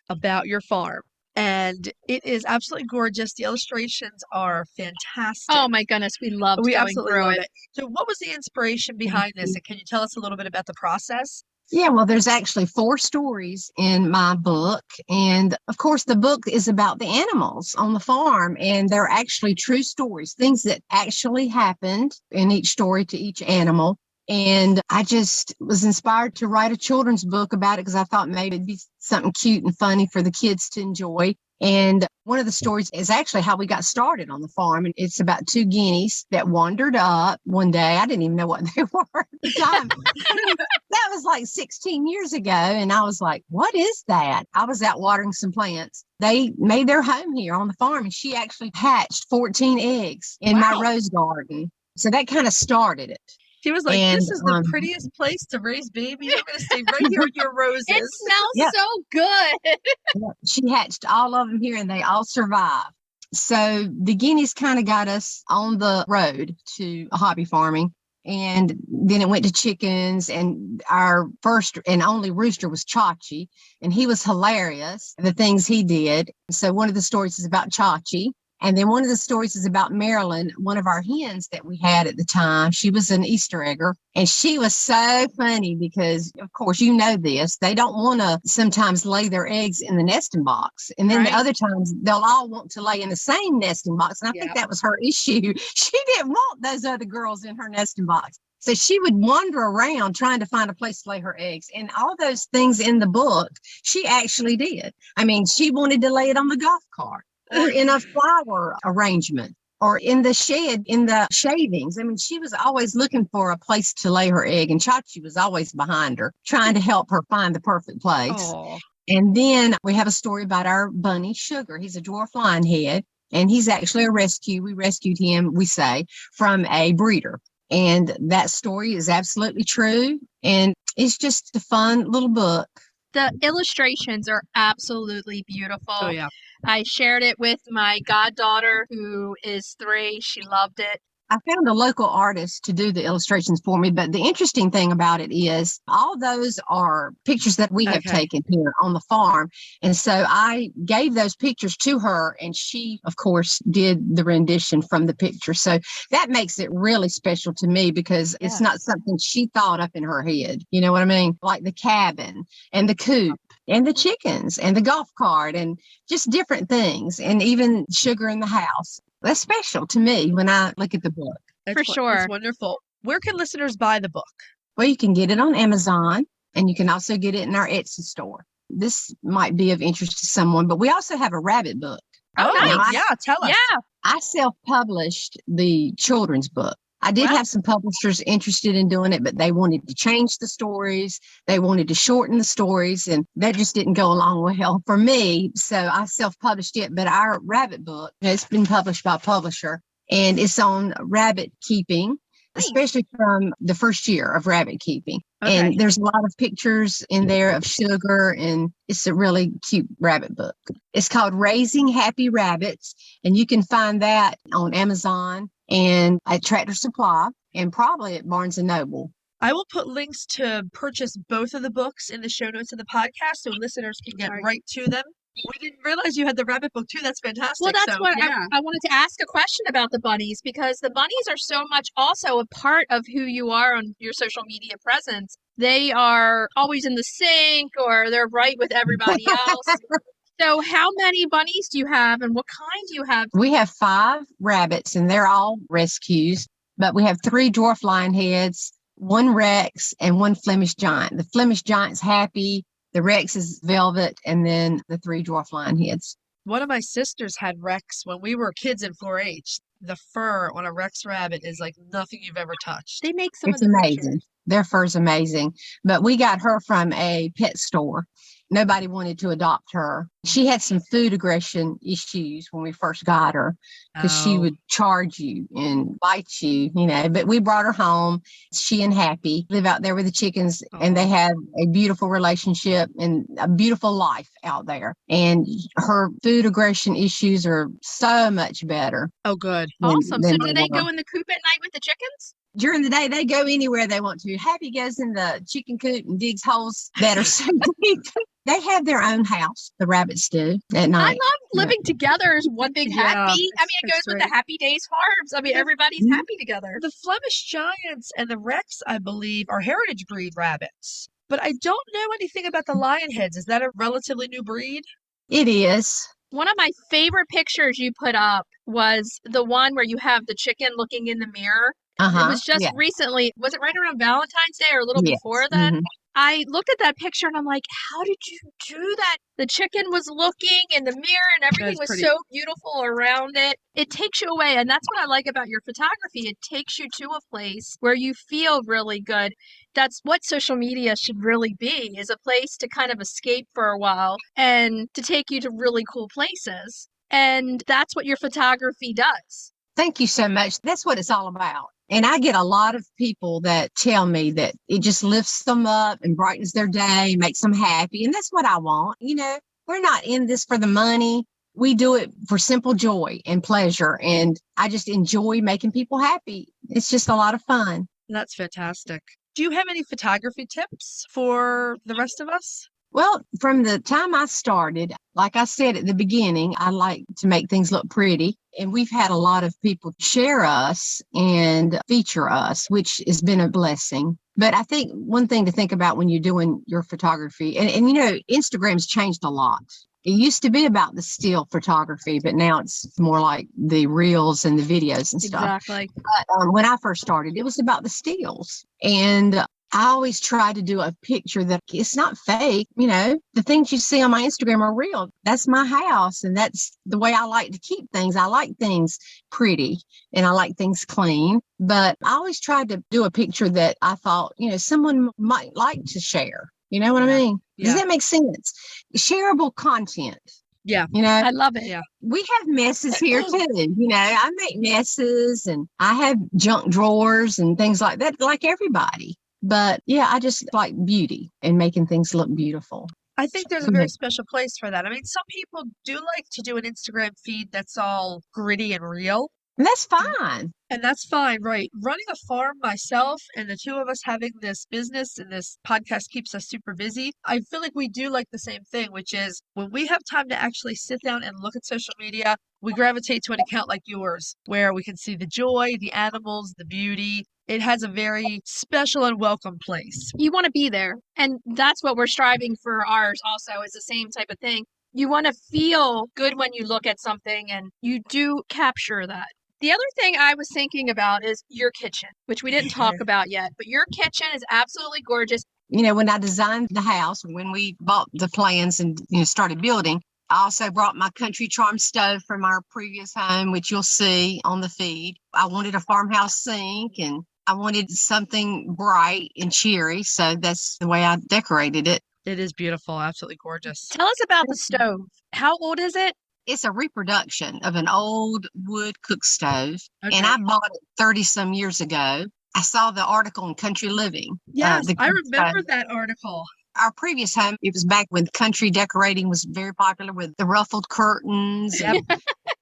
about your farm, and it is absolutely gorgeous. The illustrations are fantastic. Oh my goodness, we loved We going absolutely through love it. it. So what was the inspiration behind this? And can you tell us a little bit about the process? Yeah, well, there's actually 4 stories in my book. And of course, the book is about the animals on the farm. And they're actually true stories, things that actually happened in each story to each animal. And I just was inspired to write a children's book about it because I thought maybe it'd be something cute and funny for the kids to enjoy. And one of the stories is actually how we got started on the farm. And it's about 2 guineas that wandered up one day. I didn't even know what they were at the time. That was like 16 years ago. And I was like, what is that? I was out watering some plants. They made their home here on the farm. And she actually hatched 14 eggs in my rose garden. So that kind of started it. She was like, this is the prettiest place to raise babies. I'm going to stay right here with your roses. It smells so good. She hatched all of them here and they all survived. So the guineas kind of got us on the road to hobby farming. And then it went to chickens, and our first and only rooster was Chachi, and he was hilarious, the things he did. So one of the stories is about Chachi. And then one of the stories is about Marilyn, one of our hens that we had at the time. She was an Easter egger, and she was so funny because, of course, you know this. They don't want to sometimes lay their eggs in the nesting box. And then the other times, they'll all want to lay in the same nesting box. And I think that was her issue. She didn't want those other girls in her nesting box. So she would wander around trying to find a place to lay her eggs. And all those things in the book, she actually did. I mean, she wanted to lay it on the golf cart, or in a flower arrangement, or in the shed, in the shavings. I mean, she was always looking for a place to lay her egg, and Chachi was always behind her, trying to help her find the perfect place. Aww. And then we have a story about our bunny, Sugar. He's a dwarf lionhead, and he's actually a rescue. We rescued him, we say, from a breeder. And that story is absolutely true, and it's just a fun little book. The illustrations are absolutely beautiful. Oh, yeah. I shared it with my goddaughter, who is 3. She loved it. I found a local artist to do the illustrations for me, but the interesting thing about it is all those are pictures that we have taken here on the farm. And so I gave those pictures to her, and she, of course, did the rendition from the picture. So that makes it really special to me because it's not something she thought up in her head. You know what I mean? Like the cabin and the coop and the chickens and the golf cart and just different things, and even Sugar in the house. That's special to me when I look at the book. For sure. It's wonderful. Where can listeners buy the book? Well, you can get it on Amazon, and you can also get it in our Etsy store. This might be of interest to someone, but we also have a rabbit book. Oh, nice. Yeah, tell us. Yeah. I self-published the children's book. I did have some publishers interested in doing it, but they wanted to change the stories. They wanted to shorten the stories, and that just didn't go along well for me. So I self-published it. But our rabbit book, it's been published by a publisher, and it's on rabbit keeping, Nice. especially from the first year of rabbit keeping. Okay. And there's a lot of pictures in there of sugar, and it's a really cute rabbit book. It's called Raising Happy Rabbits, and you can find that on Amazon and at Tractor Supply and probably at Barnes & Noble. I will put links to purchase both of the books in the show notes of the podcast so listeners can get right to them. We didn't realize you had the rabbit book too. That's fantastic. Well, that's what yeah. I wanted to ask a question about the bunnies, because the bunnies are so much also a part of who you are on your social media presence. They are always in the sink, or they're right with everybody else. So how many bunnies do you have, and what kind do you have? We have 5 rabbits, and they're all rescues, but we have 3 dwarf lionheads, 1 Rex, and 1 Flemish giant. The Flemish giant's Happy, the Rex is Velvet, and then the 3 dwarf lionheads. One of my sisters had Rex when we were kids in 4-H. The fur on a Rex rabbit is like nothing you've ever touched. They make some It's of the amazing. pictures. Their fur's amazing. But we got her from a pet store. Nobody wanted to adopt her. She had some food aggression issues when we first got her, because she would charge you and bite you, but we brought her home. She and Happy live out there with the chickens, and they have a beautiful relationship and a beautiful life out there. And her food aggression issues are so much better. Oh, good. Awesome. So do they were. go in the coop at night with the chickens? During the day, they go anywhere they want to. Happy goes in the chicken coop and digs holes that are so deep. They have their own house, the rabbits do, at night. I love living together as one big Yeah, happy. I mean, it goes with the Happy Days farms. I mean, everybody's happy together. The Flemish Giants and the Rex, I believe, are heritage breed rabbits. But I don't know anything about the Lionheads. Is that a relatively new breed? It is. One of my favorite pictures you put up was the one where you have the chicken looking in the mirror. It was just recently, was it right around Valentine's Day or a little before then? Mhm. I looked at that picture and I'm like, how did you do that? The chicken was looking in the mirror and everything was so beautiful around it. It takes you away. And that's what I like about your photography. It takes you to a place where you feel really good. That's what social media should really be, is a place to kind of escape for a while and to take you to really cool places. And that's what your photography does. Thank you so much. That's what it's all about. And I get a lot of people that tell me that it just lifts them up and brightens their day, makes them happy. And that's what I want. We're not in this for the money. We do it for simple joy and pleasure. And I just enjoy making people happy. It's just a lot of fun. That's fantastic. Do you have any photography tips for the rest of us? Well, from the time I started, like I said at the beginning, I like to make things look pretty. And we've had a lot of people share us and feature us, which has been a blessing. But I think one thing to think about when you're doing your photography, and Instagram's changed a lot. It used to be about the still photography, but now it's more like the reels and the videos and stuff. Exactly. But when I first started, it was about the stills. And I always try to do a picture that it's not fake. The things you see on my Instagram are real. That's my house. And that's the way I like to keep things. I like things pretty and I like things clean. But I always tried to do a picture that I thought, someone might like to share. You know what I mean? Does that make sense? Shareable content. Yeah. I love it. Yeah. We have messes here too. I make messes and I have junk drawers and things like that, like everybody. But I just like beauty and making things look beautiful. I think there's a very special place for that. I mean, some people do like to do an Instagram feed that's all gritty and real. And that's fine. And that's fine, right? Running a farm myself and the two of us having this business and this podcast keeps us super busy. I feel like we do like the same thing, which is when we have time to actually sit down and look at social media, we gravitate to an account like yours where we can see the joy, the animals, the beauty. It has a very special and welcome place. You want to be there. And that's what we're striving for ours also, is the same type of thing. You want to feel good when you look at something, and you do capture that. The other thing I was thinking about is your kitchen, which we didn't talk about yet, but your kitchen is absolutely gorgeous. When I designed the house, when we bought the plans and started building, I also brought my Country Charm stove from our previous home, which you'll see on the feed. I wanted a farmhouse sink and I wanted something bright and cheery. So that's the way I decorated it. It is beautiful, absolutely gorgeous. Tell us about the stove. How old is it? It's a reproduction of an old wood cook stove, Okay. and I bought it 30 some years ago. I saw the article in Country Living. Yes, the I cook remember stove. that article. Our previous home, it was back when country decorating was very popular with the ruffled curtains. Yep.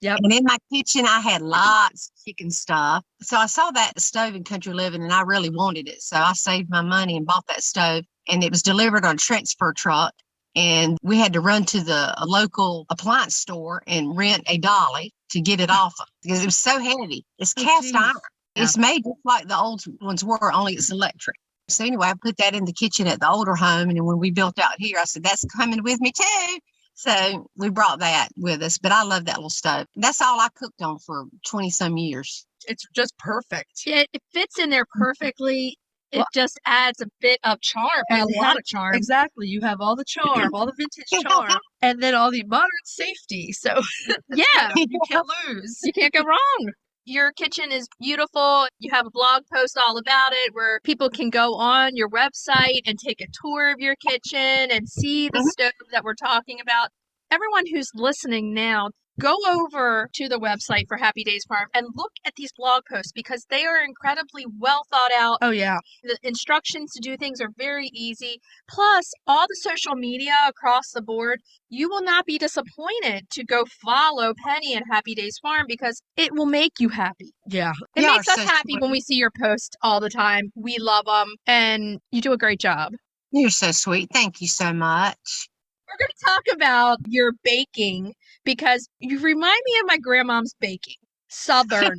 Yep. And in my kitchen, I had lots of chicken stuff. So I saw that stove in Country Living, and I really wanted it. So I saved my money and bought that stove, and it was delivered on a transfer truck. And we had to run to the local appliance store and rent a dolly to get it off of, because it was so heavy. It's cast geez. iron. Yeah. It's made just like the old ones were, only it's electric. So anyway, I put that in the kitchen at the older home. And then when we built out here, I said, that's coming with me too. So we brought that with us. But I love that little stove. That's all I cooked on for 20 some years. It's just perfect. Yeah, it fits in there perfectly. It Well- just adds a bit of charm, a lot of charm. Exactly. You have all the charm, all the vintage charm, and then all the modern safety. So Yeah, you can't lose. you can't go wrong. Your kitchen is beautiful. You have a blog post all about it where people can go on your website and take a tour of your kitchen and see the stove that we're talking about. Everyone who's listening now, go over to the website for Happy Days Farm and look at these blog posts because they are incredibly well thought out. Oh, yeah. The instructions to do things are very easy. Plus, all the social media across the board, you will not be disappointed to go follow Penny and Happy Days Farm because it will make you happy. Yeah. It You makes are us so happy sweet. when we see your posts all the time. We love them, and you do a great job. You're so sweet. Thank you so much. We're going to talk about your baking because you remind me of my grandmom's baking. Southern.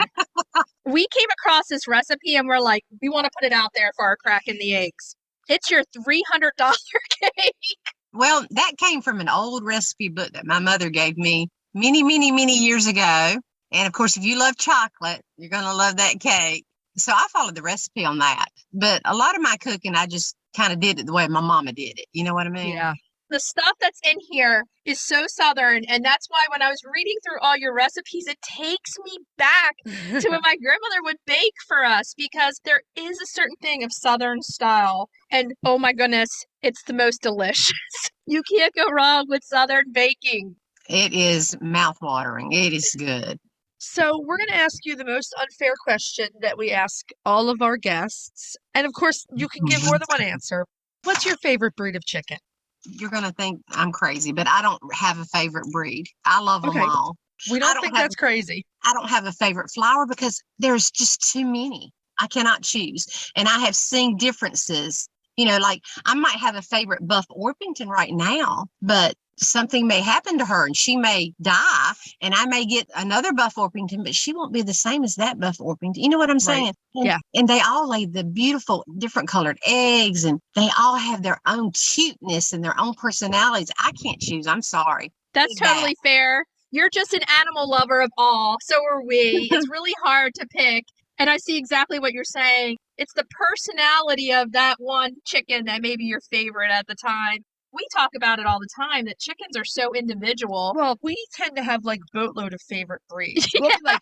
We came across this recipe and we're like, we want to put it out there for our crack in the eggs. It's your $300 cake. Well, that came from an old recipe book that my mother gave me many, many, many years ago. And of course, if you love chocolate, you're going to love that cake. So I followed the recipe on that. But a lot of my cooking, I just kind of did it the way my mama did it. You know what I mean? Yeah. The stuff that's in here is so Southern. And that's why when I was reading through all your recipes, it takes me back to when my grandmother would bake for us because there is a certain thing of Southern style. And oh my goodness, it's the most delicious. You can't go wrong with Southern baking. It is mouth-watering. It is good. So we're going to ask you the most unfair question that we ask all of our guests. And of course, you can give more than one answer. What's your favorite breed of chicken? You're going to think I'm crazy, but I don't have a favorite breed. I love them Okay. all. We I don't don't think have that's crazy. I don't have a favorite flour because there's just too many. I cannot choose. And I have seen differences. You know, like I might have a favorite Buff Orpington right now, but something may happen to her and she may die and I may get another Buff Orpington, but she won't be the same as that Buff Orpington. You know what I'm saying? And, Yeah. And they all lay the beautiful, different colored eggs and they all have their own cuteness and their own personalities. I can't choose. I'm sorry. That's Big bad. totally fair. You're just an animal lover of all. So are we. It's really hard to pick. And I see exactly what you're saying. It's the personality of that one chicken that may be your favorite at the time. We talk about it all the time that chickens are so individual. Well, we tend to have like boatload of favorite breeds. We'll be like,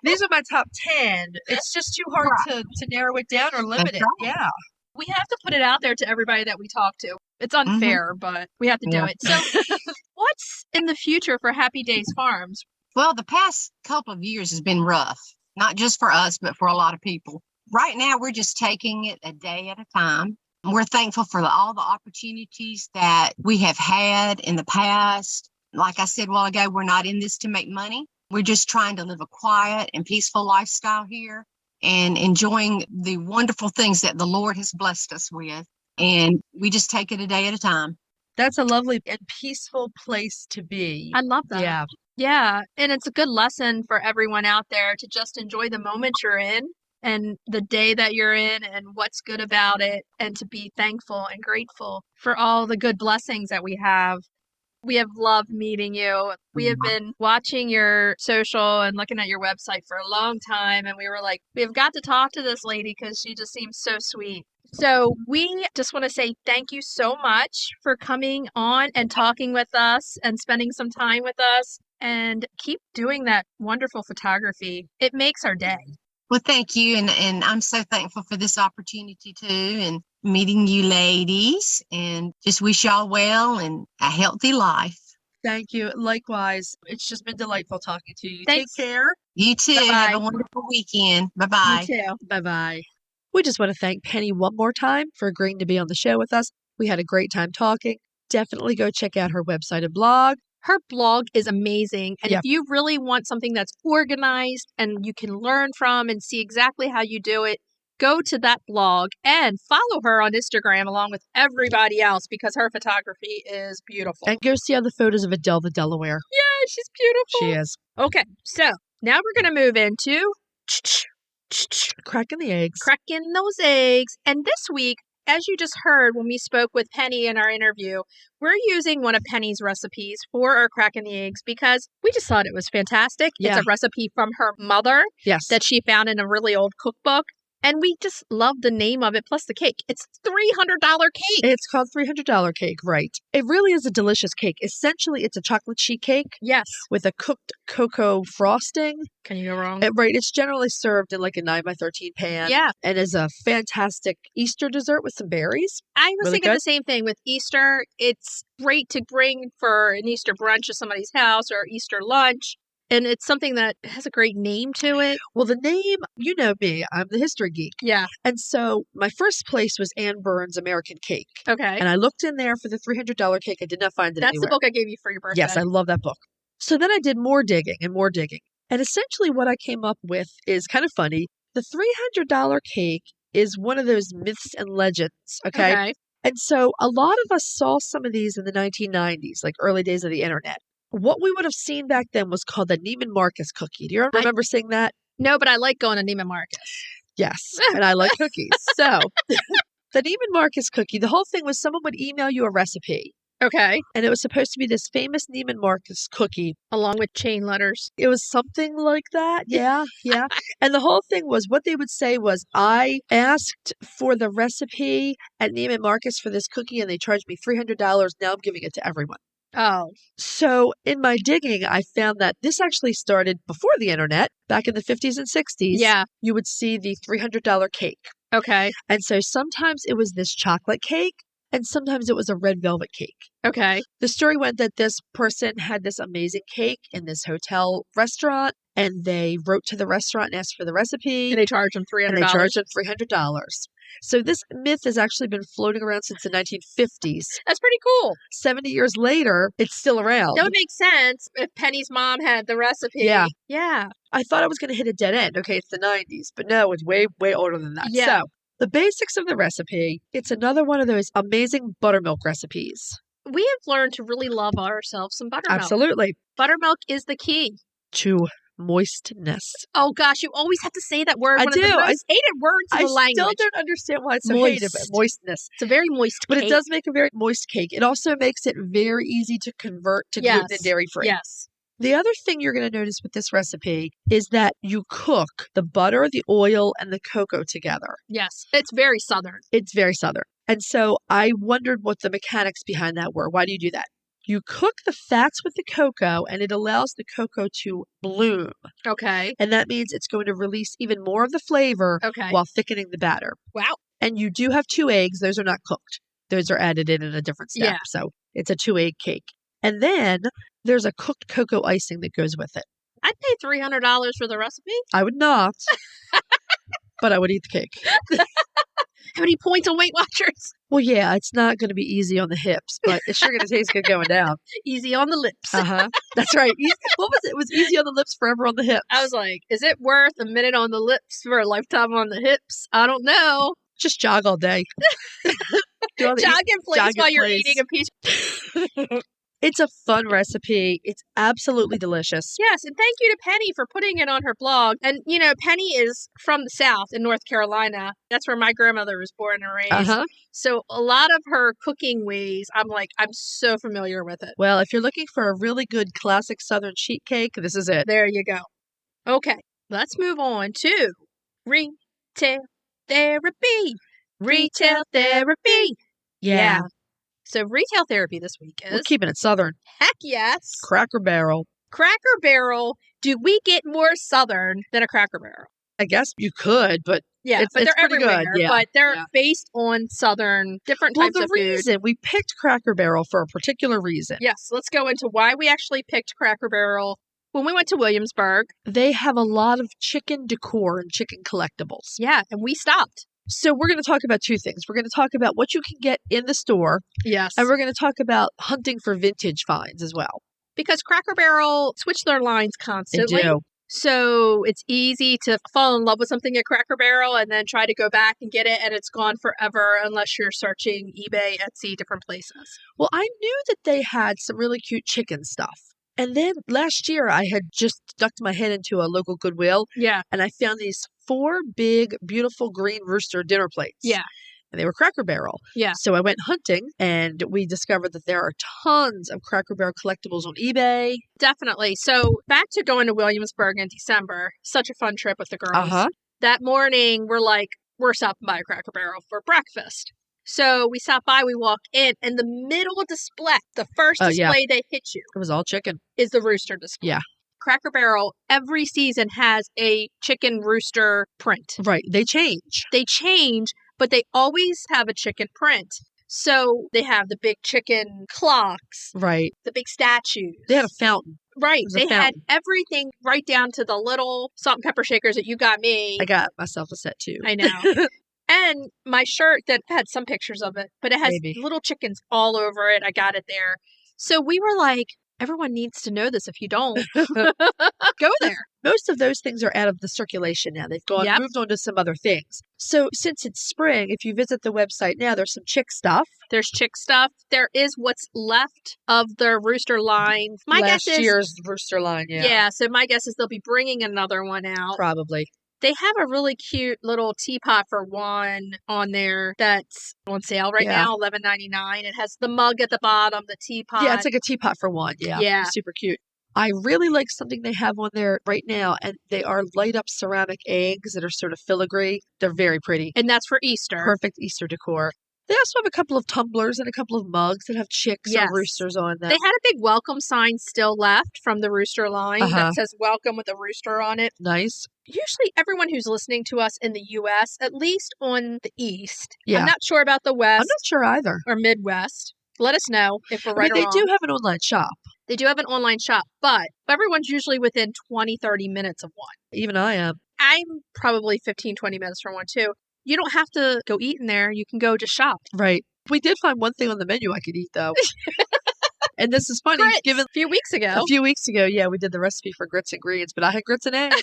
these are my top 10. It's just too hard to narrow it down or limit That's it. right. Yeah. We have to put it out there to everybody that we talk to. It's unfair, but we have to do Yeah. it. So what's in the future for Happy Days Farms? Well, the past couple of years has been rough, not just for us, but for a lot of people. Right now, we're just taking it a day at a time. We're thankful for all the opportunities that we have had in the past. Like I said a while ago, we're not in this to make money. We're just trying to live a quiet and peaceful lifestyle here and enjoying the wonderful things that the Lord has blessed us with. And we just take it a day at a time. That's a lovely and peaceful place to be. I love that. Yeah. Yeah, and it's a good lesson for everyone out there to just enjoy the moment you're in and the day that you're in and what's good about it and to be thankful and grateful for all the good blessings that we have. We have loved meeting you. We have been watching your social and looking at your website for a long time and we were like, we've got to talk to this lady because she just seems so sweet. So we just want to say thank you so much for coming on and talking with us and spending some time with us. And keep doing that wonderful photography. It makes our day. Well, thank you. And I'm so thankful for this opportunity too and meeting you ladies and just wish y'all well and a healthy life. Thank you. Likewise. It's just been delightful talking to you. Thanks. Take care. You too. Bye-bye. Have a wonderful weekend. Bye-bye. You too. Bye-bye. We just want to thank Penny one more time for agreeing to be on the show with us. We had a great time talking. Definitely go check out her website and blog. Her blog is amazing. And Yep. if you really want something that's organized and you can learn from and see exactly how you do it, go to that blog and follow her on Instagram along with everybody else because her photography is beautiful. And go see other photos of Adele the Delaware. Yeah, she's beautiful. She is. Okay, so now we're going to move into Cracking the eggs. cracking those eggs. And this week, as you just heard when we spoke with Penny in our interview, we're using one of Penny's recipes for our cracking the eggs because we just thought it was fantastic. Yeah. It's a recipe from her mother Yes. that she found in a really old cookbook. And we just love the name of it, plus the cake. It's a $300 cake. It's called $300 cake, right? It really is a delicious cake. Essentially, it's a chocolate sheet cake Yes. with a cooked cocoa frosting. Can you go wrong? Right. It's generally served in like a 9x13 pan. Yeah. And is a fantastic Easter dessert with some berries. I was Really thinking good. the same thing with Easter. It's great to bring for an Easter brunch at somebody's house or Easter lunch. And it's something that has a great name to it. Well, the name, you know me, I'm the history geek. Yeah. And so my first place was Ann Burns' American Cake. Okay. And I looked in there for the $300 cake. I did not find it That's anywhere. the book I gave you for your birthday. Yes, I love that book. So then I did more digging and more digging. And essentially what I came up with is kind of funny. The $300 cake is one of those myths and legends, okay? And so a lot of us saw some of these in the 1990s, like early days of the internet. What we would have seen back then was called the Neiman Marcus cookie. Do you remember seeing that? No, but I like going to Neiman Marcus. Yes, and I like cookies. So the Neiman Marcus cookie, the whole thing was someone would email you a recipe. Okay. And it was supposed to be this famous Neiman Marcus cookie. Along with chain letters. It was something like that. Yeah, yeah. And the whole thing was what they would say was, I asked for the recipe at Neiman Marcus for this cookie and they charged me $300. Now I'm giving it to everyone. Oh. So in my digging, I found that this actually started before the internet, back in the 50s and 60s. Yeah. You would see the $300 cake. Okay. And so sometimes it was this chocolate cake and sometimes it was a red velvet cake. Okay. The story went that this person had this amazing cake in this hotel restaurant and they wrote to the restaurant and asked for the recipe. And they charged them $300. And they charged them $300. So this myth has actually been floating around since the 1950s. That's pretty cool. 70 years later, it's still around. That would make sense if Penny's mom had the recipe. Yeah. Yeah. I thought I was going to hit a dead end. Okay, it's the 90s, but no, it's way, way older than that. Yeah. So the basics of the recipe, it's another one of those amazing buttermilk recipes. We have learned to really love ourselves some buttermilk. Absolutely. Buttermilk is the key. To moistness. Oh gosh, you always have to say that word. I One of the do. most hated words in I the language. still don't understand why it's so Moist. hated, but moistness. It's a very moist But cake. it does make a very moist cake. It also makes it very easy to convert to gluten and dairy free. Yes. The other thing you're going to notice with this recipe is that you cook the butter, the oil, and the cocoa together. Yes. It's very Southern. It's very Southern. And so I wondered what the mechanics behind that were. Why do you do that? You cook the fats with the cocoa and it allows the cocoa to bloom. Okay. And that means it's going to release even more of the flavor Okay. while thickening the batter. Wow. And you do have 2 eggs. Those are not cooked. Those are added in a different step. Yeah. So it's a 2-egg cake. And then there's a cooked cocoa icing that goes with it. I'd pay $300 for the recipe. I would not, but I would eat the cake. How many points on Weight Watchers? Well, yeah, it's not going to be easy on the hips, but it's sure going to taste good going down. Easy on the lips. Uh-huh. That's right. What was it? It was easy on the lips, forever on the hips. I was like, is it worth a minute on the lips for a lifetime on the hips? I don't know. Just jog all day. Do all the Jog in place jog in while you're place. eating a piece. It's a fun recipe. It's absolutely delicious. Yes, and thank you to Penny for putting it on her blog. And, you know, Penny is from the South in North Carolina. That's where my grandmother was born and raised. Uh-huh. So a lot of her cooking ways, I'm so familiar with it. Well, if you're looking for a really good classic Southern sheet cake, this is it. There you go. Okay, let's move on to retail therapy. Retail therapy. Yeah. So retail therapy this week We're is, keeping it Southern. heck yes, Cracker Barrel. Cracker Barrel. Do we get more Southern than a Cracker Barrel? I guess you could, but Yeah, but it's they're pretty everywhere. good. Yeah. But they're Yeah. based on Southern, different types of food. reason we picked Cracker Barrel for a particular reason. Yes, let's go into why we actually picked Cracker Barrel. When we went to Williamsburg, They have a lot of chicken decor and chicken collectibles. yeah, and we stopped. So we're going to talk about two things. We're going to talk about what you can get in the store, Yes. and we're going to talk about hunting for vintage finds as well. Because Cracker Barrel switch their lines They constantly. do. So it's easy to fall in love with something at Cracker Barrel and then try to go back and get it, and it's gone forever unless you're searching eBay, Etsy, different places. Well, I knew that they had some really cute chicken stuff. And then last year, I had just ducked my head into a local Goodwill, Yeah. and I found these 4 big, beautiful green rooster dinner plates. Yeah. And they were Cracker Barrel. Yeah. So I went hunting, and we discovered that there are tons of Cracker Barrel collectibles on eBay. Definitely. So back to going to Williamsburg in December. Such a fun trip with the girls. Uh-huh. That morning, we're stopping by Cracker Barrel for breakfast. So we stopped by, we walk in, and the middle display, the first display they hit you, It was all chicken. is the rooster display. Yeah. Cracker Barrel, every season has a chicken rooster print. Right. They change. They change, but they always have a chicken print. So they have the big chicken clocks, Right. the big statues. They had a fountain. Right. was a They had fountain. everything right down to the little salt and pepper shakers that you got me. I got myself a set too. I know. And my shirt that had some pictures of it, but it has Maybe. little chickens all over it. I got it there. So we were like, everyone needs to know this. If you don't, go there. Most of those things are out of the circulation now. They've Yep. moved on to some other things. So since it's spring, if you visit the website now, there's some chick stuff. There's chick stuff. There is what's left of the rooster line. My Last guess is, year's rooster line, yeah. So my guess is they'll be bringing another one out. Probably. They have a really cute little teapot for one on there that's on sale right Yeah. now, $11.99. It has the mug at the bottom, the teapot. Yeah, it's like a teapot for one. Yeah. Yeah. Super cute. I really like something they have on there right now, and they are light up ceramic eggs that are sort of filigree. They're very pretty. And that's for Easter. Perfect Easter decor. They also have a couple of tumblers and a couple of mugs that have chicks Yes. or roosters on them. They had a big welcome sign still left from the rooster line Uh-huh. that says welcome with a rooster on it. Nice. Usually everyone who's listening to us in the U.S., at least on the East, Yeah. I'm not sure about the I'm West not sure either. or Midwest. Let us know if we're I right mean, or they wrong. do have an online shop. They do have an online shop, but everyone's usually within 20, 30 minutes of one. Even I am. I'm probably 15, 20 minutes from one too. You don't have to go eat in there. You can go just shop. Right. We did find one thing on the menu I could eat, though. And this is funny. Grits, Given a few weeks ago. a few weeks ago, yeah, we did the recipe for grits and greens, but I had grits and eggs.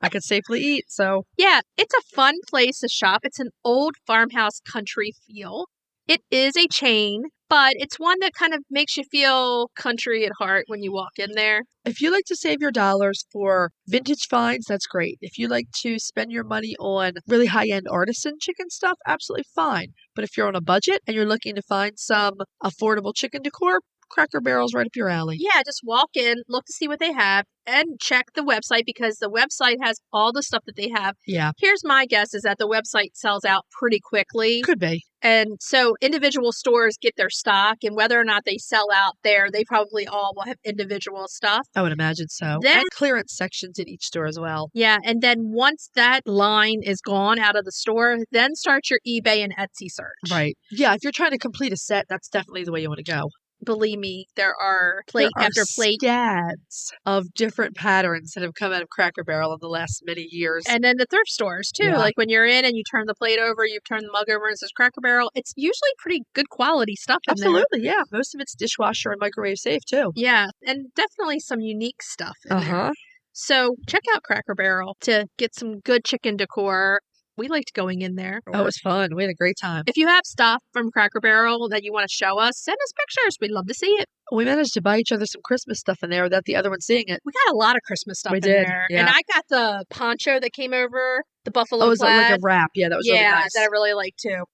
I could safely eat, so. Yeah, it's a fun place to shop. It's an old farmhouse country feel. It is a chain, but it's one that kind of makes you feel country at heart when you walk in there. If you like to save your dollars for vintage finds, that's great. If you like to spend your money on really high-end artisan chicken stuff, absolutely fine. But if you're on a budget and you're looking to find some affordable chicken decor, Cracker Barrel's right up your alley. Yeah, just walk in, look to see what they have, and check the website because the website has all the stuff that they have. Yeah, Here's my guess is that the website sells out pretty quickly. could be. And so individual stores get their stock, and whether or not they sell out there, they probably all will have individual stuff. I would imagine so. Then- And clearance sections in each store as well. Yeah, and then once that line is gone out of the store, then start your eBay and Etsy search. Right. Yeah, if you're trying to complete a set, that's definitely the way you want to go. Believe me, there are plate There are after plate. scads of different patterns that have come out of Cracker Barrel in the last many years. And then the thrift stores too. Yeah. Like when you're in and you turn the plate over, you turn the mug over and it says Cracker Barrel. It's usually pretty good quality stuff in there. Absolutely, yeah. Most of it's dishwasher and microwave safe too. Yeah, and definitely some unique stuff in there. So check out Cracker Barrel to get some good chicken decor. We liked going in there. Oh, it was fun. We had a great time. If you have stuff from Cracker Barrel that you want to show us, send us pictures. We'd love to see it. We managed to buy each other some Christmas stuff in there without the other one seeing it. We got a lot of Christmas stuff We in did, there. yeah. And I got the poncho that came over, the buffalo Oh, it was plaid. like a wrap. Yeah, that was really nice. that I really like too.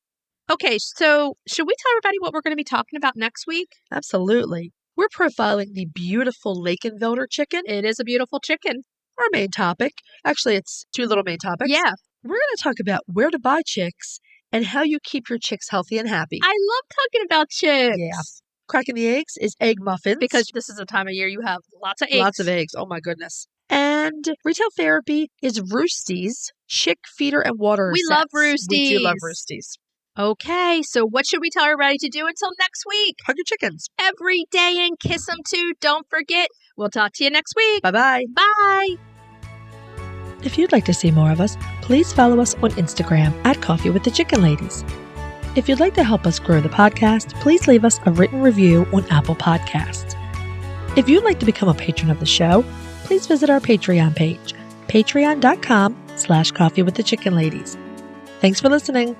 Okay, so should we tell everybody what we're going to be talking about next week? Absolutely. We're profiling the beautiful Lakenvelder chicken, It is a beautiful chicken. our main topic. Actually, it's two little main topics. Yeah, We're going to talk about where to buy chicks and how you keep your chicks healthy and happy. I love talking about chicks. Yeah. Cracking the eggs is egg muffins. Because this is the time of year you have lots of eggs. Lots of eggs. Oh my goodness. And retail therapy is Roosties chick feeder and water We love sets. We do love roosties. roosties. Okay, so what should we tell everybody to do until next week? Hug your chickens. Every day and kiss them too. Don't forget. We'll talk to you next week. Bye-bye. Bye. If you'd like to see more of us, please follow us on Instagram at Coffee with the Chicken Ladies. If you'd like to help us grow the podcast, please leave us a written review on Apple Podcasts. If you'd like to become a patron of the show, please visit our Patreon page, patreon.com/coffeewiththechickenladies. Thanks for listening.